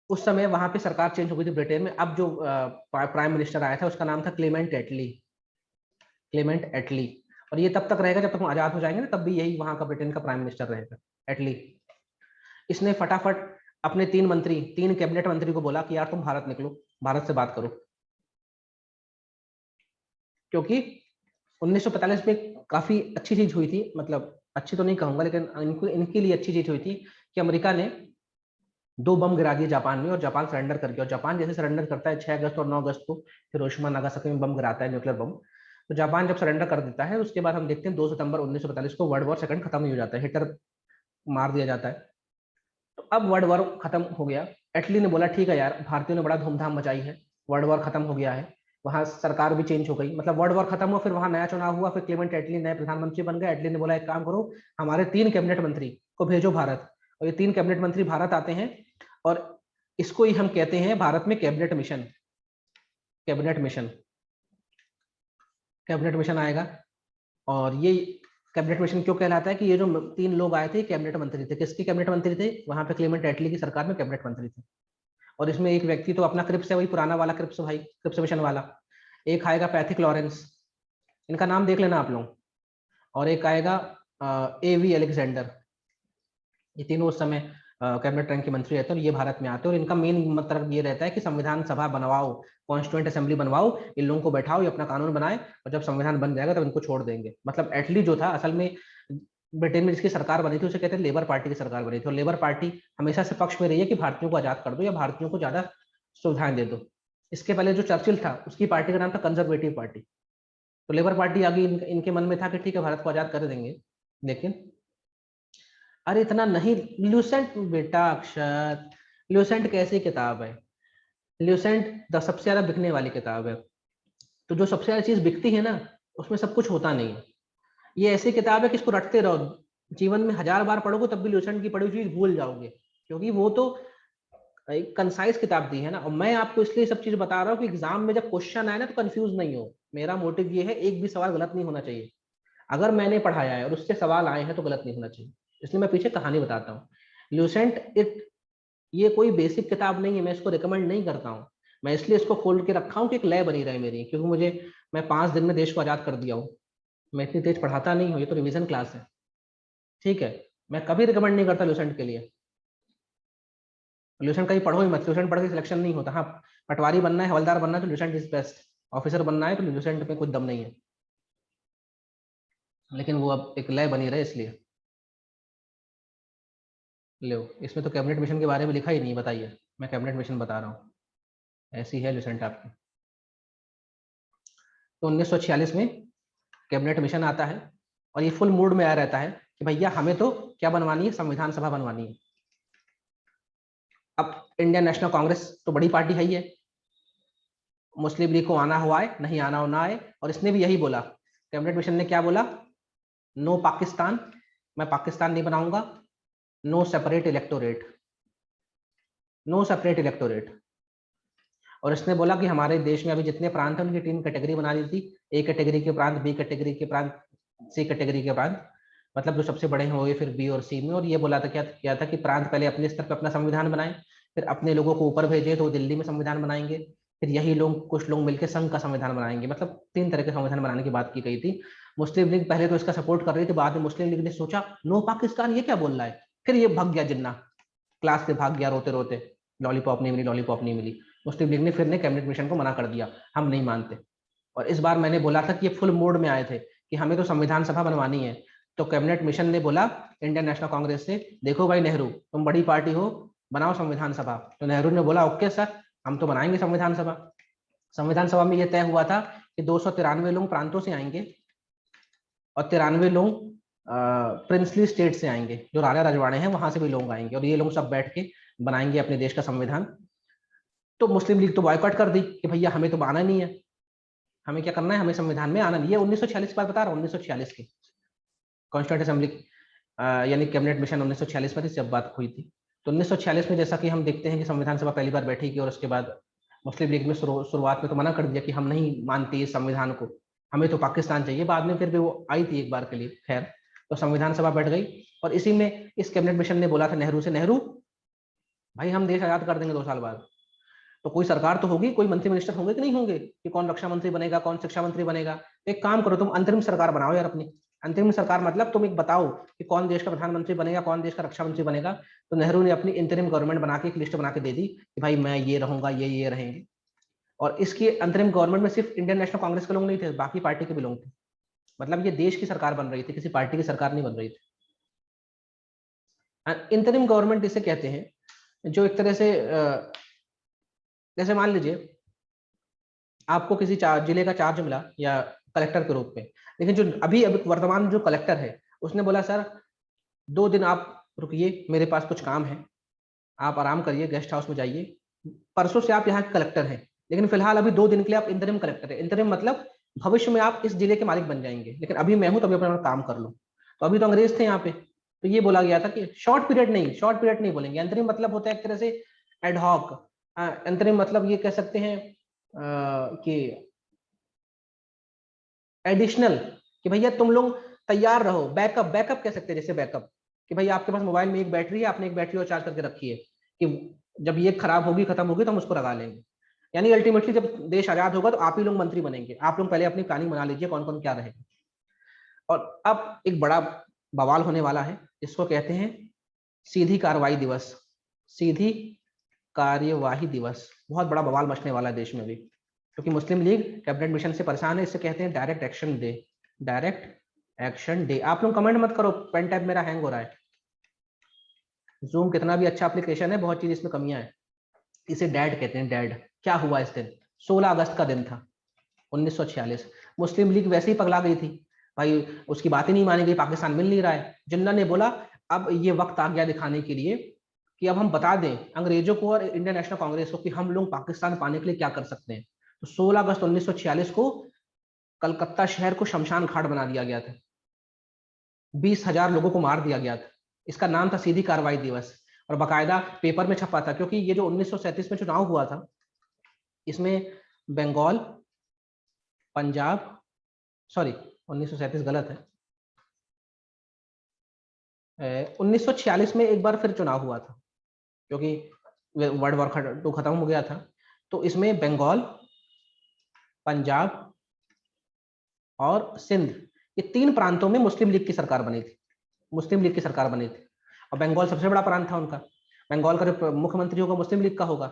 उस समय वहां पे सरकार चेंज हो गई थी ब्रिटेन में। अब जो प्राइम मिनिस्टर आया था उसका नाम था क्लेमेंट एटली, क्लेमेंट एटली। और ये तब तक रहेगा जब तक हम आजाद हो जाएंगे ना, तब भी यही वहां का ब्रिटेन का प्राइम मिनिस्टर रहेगा, एटली। इसने फटाफट अपने 3 कैबिनेट मंत्री को बोला कि यार तुम भारत निकलो, भारत से बात करो। क्योंकि 1945 में काफी अच्छी चीज हुई थी, मतलब अच्छी तो नहीं कहूंगा लेकिन इनके लिए अच्छी चीज हुई थी कि अमेरिका ने 2 बम गिरा दिए जापान में और जापान सरेंडर कर गया। और जापान जैसे सरेंडर करता है 6 अगस्त और 9 अगस्त को हिरोशिमा नागासाकी में बम गिराता है, न्यूक्लियर बम। तो जापान जब सरेंडर कर देता है उसके बाद हम देखते हैं 2 सितंबर 1945 को वर्ल्ड वॉर सेकंड खत्म हो जाता है, हिटलर मार दिया जाता है। तो अब वर्ल्ड वॉर खत्म हो गया, एटली ने बोला ठीक है यार, भारतीयों ने बड़ा धूमधाम मचाई है, वर्ल्ड वॉर खत्म हो गया है, वहां सरकार भी चेंज हो गई, मतलब वर्ल्ड वॉर खत्म हुआ, फिर वहां नया चुनाव हुआ, फिर क्लेमेंट एटली नए प्रधानमंत्री बन गए। एटली ने बोला एक काम करो, हमारे 3 कैबिनेट मंत्री को भेजो भारत, और ये 3 कैबिनेट मंत्री भारत आते हैं, और इसको ही हम कहते हैं भारत में cabinet mission. Cabinet mission, cabinet mission आएगा। और ये कैबिनेट मिशन क्यों कहलाता है कि ये जो 3 लोग आए थे कैबिनेट मंत्री थे। किसके कैबिनेट मंत्री थे? वहां पे क्लेमेंट एटली की सरकार में कैबिनेट मंत्री थे। और इसमें एक व्यक्ति तो अपना क्रिप्स है, वही पुराना वाला क्रिप्स भाई, क्रिप्स मिशन वाला। एक आएगा पैथिक लॉरेंस, इनका नाम देख लेना आप लोग। और एक आएगा एवी अलेक्जेंडर। ये तीनों उस समय कैबिनेट रैंक के मंत्री रहते हैं, और ये भारत में आते हैं। और इनका मेन मतलब ये रहता है कि संविधान सभा बनवाओ, कॉन्स्टिट्यूएंट असेंबली बनवाओ, इन लोगों को बैठाओ, ये अपना कानून बनाए, और जब संविधान बन जाएगा तब इनको छोड़ देंगे। मतलब एटली जो था असल में ब्रिटेन में जिसकी सरकार बनी थी उसे कहते हैं लेबर पार्टी की सरकार बनी थी। और लेबर पार्टी हमेशा से पक्ष में रही है कि भारतीयों को आजाद कर दो या भारतीयों को ज्यादा सुविधाएं दे दो। इसके पहले जो चर्चिल था उसकी पार्टी का नाम था कंजर्वेटिव पार्टी। तो लेबर पार्टी आगे इनके मन में था कि ठीक है भारत को आजाद कर देंगे। लेकिन अरे इतना नहीं, ल्यूसेंट बेटा अक्षत, ल्यूसेंट कैसी किताब है? ल्यूसेंट सबसे ज्यादा बिकने वाली किताब है। तो जो सबसे ज्यादा चीज बिकती है ना, उसमें सब कुछ होता नहीं है। ये ऐसी किताब है कि इसको रटते रहो, जीवन में 1000 बार पढ़ोगे तब भी ल्यूसेंट की पढ़ी हुई चीज भूल जाओगे, क्योंकि वो तो एक कंसाइज किताब दी है ना। और मैं आपको इसलिए सब चीज बता रहा हूँ कि एग्जाम में जब क्वेश्चन आए ना तो कंफ्यूज नहीं हो। मेरा मोटिव ये है एक भी सवाल गलत नहीं होना चाहिए। अगर मैंने पढ़ाया है और उससे सवाल आए हैं तो गलत नहीं होना चाहिए, इसलिए मैं पीछे कहानी बताता हूँ। ल्यूसेंट इट ये कोई बेसिक किताब नहीं है, मैं इसको रिकमेंड नहीं करता हूँ। मैं इसलिए इसको खोल के रखा हूँ कि एक लय बनी रहे मेरी, क्योंकि मैं 5 दिन में देश को आजाद कर दिया हूँ। मैं इतनी तेज पढ़ाता नहीं हूँ, ये तो रिवीजन क्लास है, ठीक है। मैं कभी रिकमेंड नहीं करता ल्यूसेंट के लिए। ल्यूसेंट कहीं पढ़ो ही मत, ल्यूसेंट पढ़ के सिलेक्शन नहीं होता। हाँ, पटवारी बनना है, हवलदार बनना है तो ल्यूसेंट इज बेस्ट। ऑफिसर बनना है तो ल्यूसेंट में कुछ दम नहीं है, लेकिन वो अब एक लय बनी रहे इसलिए। लो, इसमें तो कैबिनेट मिशन के बारे में लिखा ही नहीं, बताइए। मैं कैबिनेट मिशन बता रहा हूँ, ऐसी है ल्यूसेंट आपकी। तो 1946 में कैबिनेट मिशन आता है, और ये फुल मूड में आया रहता है कि भैया हमें तो क्या बनवानी है, संविधान सभा बनवानी है। अब इंडियन नेशनल कांग्रेस तो बड़ी पार्टी है ही है, मुस्लिम लीग को आना हुआ है, नहीं आना हो ना आए। और इसने भी यही बोला, कैबिनेट मिशन ने क्या बोला, नो पाकिस्तान, मैं पाकिस्तान नहीं बनाऊंगा, no separate electorate, no separate electorate. और इसने बोला कि हमारे देश में अभी जितने प्रांत हैं उनकी 3 कैटेगरी बना दी थी। ए कैटेगरी के प्रांत, बी कैटेगरी के प्रांत, सी कैटेगरी के प्रांत, मतलब जो सबसे बड़े हैं वो फिर बी और सी में। और ये बोला था क्या था कि प्रांत पहले अपने स्तर पर अपना संविधान बनाए, फिर अपने लोगों को ऊपर भेजे तो दिल्ली में संविधान बनाएंगे, फिर यही लोग कुछ लोग मिलकर संघ का संविधान बनाएंगे। मतलब 3 तरह के संविधान बनाने की बात की गई थी। मुस्लिम लीग पहले तो इसका सपोर्ट कर रही थी, बाद में मुस्लिम लीग ने सोचा नो पाकिस्तान ये क्या बोल रहा है, फिर ये भाग गया जिन्ना, क्लास से भाग गया रोते रोते, लॉलीपॉप नहीं मिली, लॉलीपॉप नहीं मिली। मुस्लिम लीग ने फिर ने कैबिनेट मिशन को मना कर दिया, हम नहीं मानते। और इस बार मैंने बोला था कि ये फुल मोड में आए थे कि हमें तो संविधान सभा बनवानी है। तो कैबिनेट मिशन ने बोला इंडियन नेशनल कांग्रेस से, देखो भाई नेहरू, तुम बड़ी पार्टी हो, बनाओ संविधान सभा। तो नेहरू ने बोला ओके सर, हम तो बनाएंगे संविधान सभा। संविधान सभा में यह तय हुआ था कि 293 लोग प्रांतों से आएंगे और 93 लोग प्रिंसली स्टेट से आएंगे, जो राजा रजवाड़े हैं वहां से भी लोग आएंगे, और ये लोग सब बैठ के बनाएंगे अपने देश का संविधान। तो मुस्लिम लीग तो बॉयकॉट कर दी कि भैया हमें तो आना नहीं है, हमें क्या करना है, हमें संविधान में आना नहीं है। 1946 की बात बता रहा हूँ, 1946 की कॉन्स्टिट्यूंट असेंबली यानी कैबिनेट मिशन 1946 में थी जब बात हुई थी। तो 1946 में जैसा कि हम देखते हैं कि संविधान सभा पहली बार बैठेगी, और उसके बाद मुस्लिम लीग में शुरुआत में तो मना कर दिया कि हम नहीं मानते इस संविधान को, हमें तो पाकिस्तान चाहिए। बाद में फिर भी वो आई थी एक बार के लिए, खैर। तो संविधान सभा बैठ गई, और इसी में इस कैबिनेट मिशन ने बोला था नेहरू से, नेहरू भाई हम देश आजाद कर देंगे 2 साल बाद, तो कोई सरकार तो होगी, कोई मंत्री मिनिस्टर होंगे कि नहीं होंगे, कि कौन रक्षा मंत्री बनेगा, कौन शिक्षा मंत्री बनेगा। एक काम करो, तुम अंतरिम सरकार बनाओ यार अपनी। अंतरिम सरकार मतलब तुम एक बताओ कि कौन देश का प्रधानमंत्री बनेगा, कौन देश का रक्षा मंत्री बनेगा। तो नेहरू ने अपनी इंतरिम गवर्नमेंट बना के एक लिस्ट बना के दे दी कि भाई मैं ये रहूंगा, ये रहेंगे। और इसकी अंतरिम गवर्नमेंट में सिर्फ इंडियन नेशनल कांग्रेस के लोग नहीं थे, बाकी पार्टी के भी लोग थे। मतलब ये देश की सरकार बन रही थी, किसी पार्टी की सरकार नहीं बन रही थी। इंतरिम गवर्नमेंट इसे कहते हैं जो एक तरह से जैसे मान लीजिए आपको किसी जिले का चार्ज मिला या कलेक्टर के रूप में, लेकिन जो अभी वर्तमान जो कलेक्टर है उसने बोला सर 2 दिन आप रुकिए, मेरे पास कुछ काम है, आप आराम करिए, गेस्ट हाउस में जाइए। परसों से आप यहाँ के कलेक्टर हैं, लेकिन फिलहाल अभी 2 दिन के लिए आप इंतरिम कलेक्टर है। इंतरिम मतलब भविष्य में आप इस जिले के मालिक बन जाएंगे, लेकिन अभी मैं हूं तो अभी अपना काम कर लो। तो अभी तो अंग्रेज थे यहाँ पे, तो ये बोला गया था कि शॉर्ट पीरियड नहीं बोलेंगे। अंतरिम मतलब होता है एक तरह से एडहॉक। अंतरिम मतलब ये कह सकते हैं कि एडिशनल, कि भैया तुम लोग तैयार रहो। बैकअप कह सकते हैं, जैसे बैकअप कि भैया आपके पास मोबाइल में एक बैटरी है, आपने एक बैटरी और चार्ज करके रखी है कि जब ये खराब होगी, खत्म होगी, तो हम उसको लगा लेंगे। यानी अल्टीमेटली जब देश आजाद होगा तो आप ही लोग मंत्री बनेंगे। आप लोग पहले अपनी प्लानिंग बना लीजिए कौन कौन क्या रहेगा। और अब एक बड़ा बवाल होने वाला है, इसको कहते हैं सीधी कार्रवाई दिवस। सीधी कार्यवाही दिवस, बहुत बड़ा बवाल मचने वाला है देश में भी, क्योंकि मुस्लिम लीग कैबिनेट मिशन से परेशान है। इससे कहते हैं direct action day. Direct action day. आप लोग कमेंट मत करो, पेन टैब मेरा हैंग हो रहा है। जूम कितना भी अच्छा एप्लीकेशन है, बहुत चीज इसमें कमियां है। इसे डैड कहते हैं, डैड। क्या हुआ इस दिन? 16 अगस्त का दिन था 1946। मुस्लिम लीग वैसे ही पगला गई थी भाई, उसकी बात ही नहीं मानी गई, पाकिस्तान मिल नहीं रहा है। जिन्ना ने बोला अब ये वक्त आ गया दिखाने के लिए कि अब हम बता दें अंग्रेजों को और इंडियन नेशनल कांग्रेस को कि हम लोग पाकिस्तान पाने के लिए क्या कर सकते हैं। तो 16 अगस्त 1946 को कलकत्ता शहर को शमशान घाट बना दिया गया था। 20,000 लोगों को मार दिया गया था। इसका नाम था सीधी कार्रवाई दिवस, और बाकायदा पेपर में छपा था, क्योंकि ये जो 1937 में चुनाव हुआ था, इसमें बंगाल, पंजाब, सॉरी 1937 गलत है, 1946 में एक बार फिर चुनाव हुआ था, क्योंकि वर्ल्ड वॉर 2 खत्म हो गया था। तो इसमें बंगाल, पंजाब और सिंध, ये 3 प्रांतों में मुस्लिम लीग की सरकार बनी थी। मुस्लिम लीग की सरकार बनी थी, और बंगाल सबसे बड़ा प्रांत था उनका। बंगाल का जो मुख्यमंत्री होगा मुस्लिम लीग का होगा।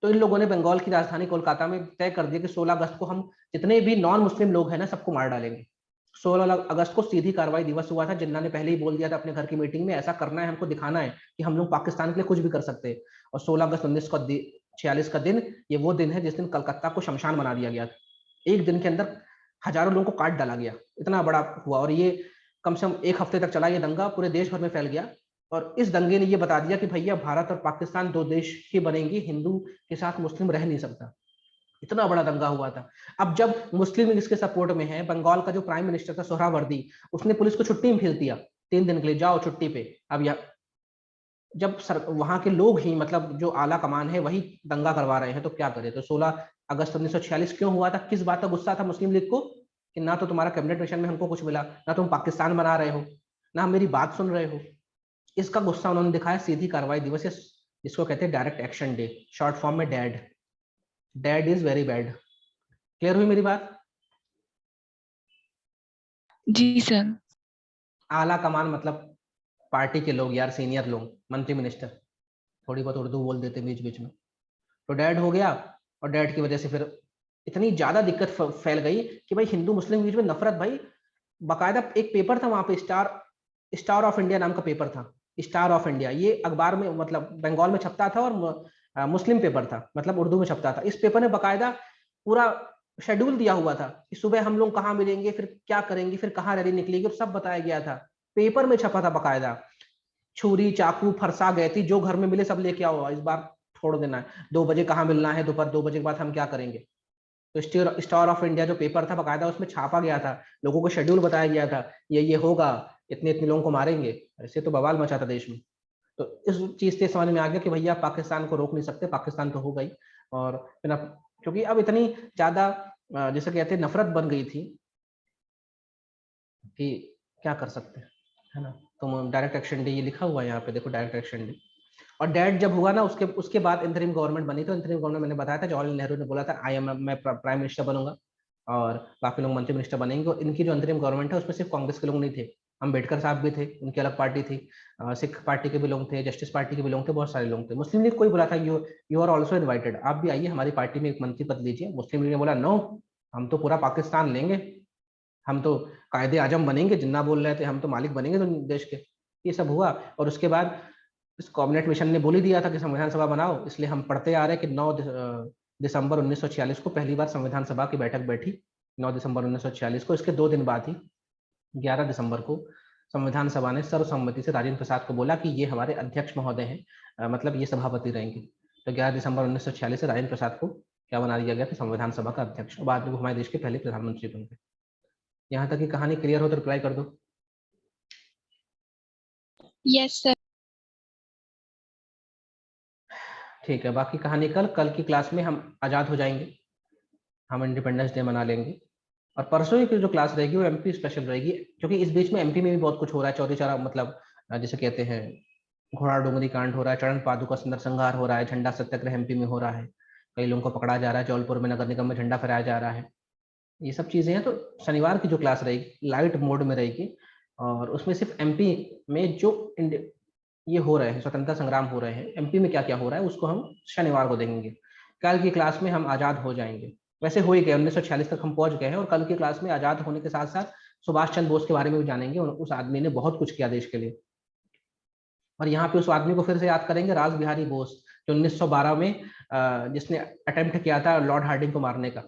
तो इन लोगों ने बंगाल की राजधानी कोलकाता में तय कर दिया कि 16 अगस्त को हम जितने भी नॉन मुस्लिम लोग हैं ना, सबको मार डालेंगे। 16 अगस्त को सीधी कार्रवाई दिवस हुआ था। जिन्ना ने पहले ही बोल दिया था अपने घर की मीटिंग में, ऐसा करना है, हमको दिखाना है कि हम लोग पाकिस्तान के लिए कुछ भी कर सकते हैं। और 16 अगस्त 1946 का दिन, ये वो दिन है जिस दिन कलकत्ता को शमशान बना दिया गया था। एक दिन के अंदर हजारों लोगों को काट डाला गया, इतना बड़ा हुआ। और ये कम से कम 1 हफ्ते तक चला, ये दंगा पूरे देश भर में फैल गया। और इस दंगे ने ये बता दिया कि भैया भारत और पाकिस्तान 2 देश ही बनेंगी, हिंदू के साथ मुस्लिम रह नहीं सकता। इतना बड़ा दंगा हुआ था। अब जब मुस्लिम इसके सपोर्ट में है, बंगाल का जो प्राइम मिनिस्टर था सोहरावर्दी, उसने पुलिस को छुट्टी में भेज दिया 3 दिन के लिए, जाओ छुट्टी पे। अब जब वहां के लोग ही, मतलब जो आला कमान है, वही दंगा करवा रहे हैं, तो क्या करे। तो 16 अगस्त 1946 क्यों हुआ था? किस बात का गुस्सा था मुस्लिम लीग को? कि ना तो तुम्हारा कैबिनेट मिशन में हमको कुछ मिला, ना तुम पाकिस्तान बना रहे हो, ना हम मेरी बात सुन रहे हो। इसका गुस्सा उन्होंने दिखाया सीधी कार्रवाई दिवस, जिसको कहते हैं direct action day, short form में dad. Dad is very bad. Clear हुई मेरी बात? जी सर। आला कमान मतलब पार्टी के लोग यार, सीनियर लोग, मंत्री मिनिस्टर, थोड़ी बहुत उर्दू बोल देते बीच बीच में। तो डैड हो गया, और डैड की वजह से फिर इतनी ज्यादा दिक्कत फैल गई कि भाई हिंदू मुस्लिम बीच में नफरत। भाई बाकायदा एक पेपर था वहां पे, स्टार ऑफ इंडिया नाम का पेपर था। स्टार ऑफ इंडिया, ये अखबार में, मतलब बंगाल में छपता था, और मुस्लिम पेपर था, मतलब उर्दू में छपता था। इस पेपर ने बाकायदा पूरा शेड्यूल दिया हुआ था कि सुबह हम लोग कहाँ मिलेंगे, फिर क्या करेंगे, फिर कहाँ रैली निकलेगी, सब बताया गया था। पेपर में छपा था बाकायदा। छुरी, चाकू, फरसा, गैती, जो घर में मिले सब लेके आओ, इस बार छोड़ देना है। 2 बजे कहाँ मिलना है, दोपहर 2 बजे के बाद हम क्या करेंगे। तो स्टार ऑफ इंडिया जो पेपर था बाकायदा, उसमें छापा गया था, लोगों को शेड्यूल बताया गया था, ये होगा, इतने इतने लोगों को मारेंगे। ऐसे तो बवाल मचा था देश में। तो इस चीज से समझ में आ गया कि भैया पाकिस्तान को रोक नहीं सकते, पाकिस्तान तो हो गई। और फिर अब क्योंकि अब इतनी ज्यादा जैसे कहते हैं नफरत बन गई थी कि क्या कर सकते हैं, है ना। तो डायरेक्ट एक्शन डे ये लिखा हुआ है यहाँ पे, देखो डायरेक्ट एक्शन डे। और डैड जब हुआ ना, उसके उसके बाद इंतरिम गवर्नमेंट बनी। तो इंतरिम गवर्नमेंट मैंने बताया था, जवाहरलाल नेहरू ने बोला था मैं प्राइम मिनिस्टर बनूंगा और बाकी लोग मंत्री मिनिस्टर बनेंगे। और इनकी जो अंतरिम गवर्नमेंट है उसमें सिर्फ कांग्रेस के लोग नहीं थे, अम्बेडकर साहब भी थे, उनकी अलग पार्टी थी, सिख पार्टी के भी लोग थे, जस्टिस पार्टी के भी लोग थे, बहुत सारे लोग थे। मुस्लिम लीग कोई बोला था यू आर ऑल्सो इन्वाइटेड, आप भी आइए हमारी पार्टी में एक मंत्री पद लीजिए। मुस्लिम लीग ने बोला नो, हम तो पूरा पाकिस्तान लेंगे, हम तो कायदे आजम बनेंगे, जिन्ना बोल रहे थे हम तो मालिक बनेंगे देश के। ये सब हुआ, और उसके बाद इस कैबिनेट मिशन ने बोल ही दिया था कि संविधान सभा बनाओ। इसलिए हम पढ़ते आ रहे हैं कि 9 दिसंबर 1946 को पहली बार संविधान सभा की बैठक बैठी, 9 दिसंबर 1946 को। इसके 2 दिन बाद ही 11 दिसंबर को संविधान सभा ने सर्वसम्मति से राजेंद्र प्रसाद को बोला कि ये हमारे अध्यक्ष महोदय हैं, मतलब ये सभापति रहेंगे। तो 11 दिसंबर 1946 से राजेंद्र प्रसाद को क्या बना दिया गया था, संविधान सभा का अध्यक्ष, और बाद में वो हमारे देश के पहले प्रधानमंत्री बन गए। यहाँ तक की कहानी क्लियर हो तो रिप्लाई कर दो। Yes sir. ठीक है, बाकी कहानी कल की क्लास में हम आज़ाद हो जाएंगे, हम इंडिपेंडेंस डे मना लेंगे। और परसों की जो क्लास रहेगी वो एमपी स्पेशल रहेगी, क्योंकि इस बीच में एमपी में भी बहुत कुछ हो रहा है। चौरी चौरा मतलब जिसे कहते हैं घोड़ा डोंगरी कांड हो रहा है, चरण पादुका संहार हो रहा है, झंडा सत्याग्रह एमपी में हो रहा है, कई लोगों को पकड़ा जा रहा है, जौलपुर में नगर निगम में झंडा फहराया जा रहा है। ये सब चीजें हैं। तो शनिवार की जो क्लास रहेगी लाइट मोड में रहेगी, और उसमें सिर्फ एमपी में जो ये हो रहे हैं, स्वतंत्रता संग्राम हो रहे हैं, एमपी में क्या क्या हो रहा है उसको हम शनिवार को देखेंगे। कल की क्लास में हम आजाद हो जाएंगे, वैसे हो ही गए, 1946 तक हम पहुंच गए हैं। और कल की क्लास में आजाद होने के साथ साथ सुभाष चंद्र बोस के बारे में भी जानेंगे। उस आदमी ने बहुत कुछ किया देश के लिए। और यहाँ पे उस आदमी को फिर से याद करेंगे, रास बिहारी बोस, जो 1912 में जिसने अटेम्प्ट किया था लॉर्ड हार्डिंग को मारने का,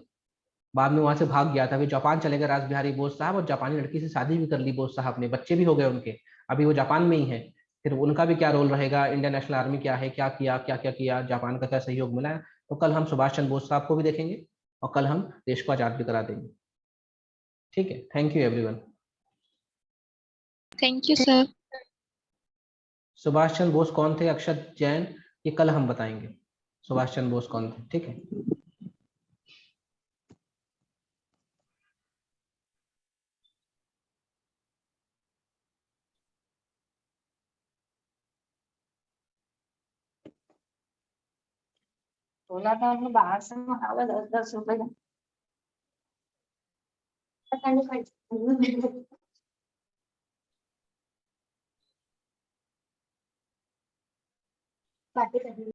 बाद में वहां से भाग गया था। अभी जापान चले गए रास बिहारी बोस साहब, और जापानी लड़की से शादी भी कर ली बोस साहब ने, बच्चे भी हो गए उनके, अभी वो जापान में ही है। फिर उनका भी क्या रोल रहेगा, इंडियन नेशनल आर्मी क्या है, क्या किया, क्या क्या किया, जापान का क्या सहयोग मिला है। तो कल हम सुभाष चंद्र बोस साहब को भी देखेंगे, और कल हम देश को आजाद भी करा देंगे। ठीक है, thank you everyone. Thank you sir. Subhash Chandra Bose कौन थे, अक्षत जैन, ये कल हम बताएंगे सुभाष चंद्र बोस कौन थे। ठीक है। बोला था हमने बाहर से मंगावा 10-10 रुपए का।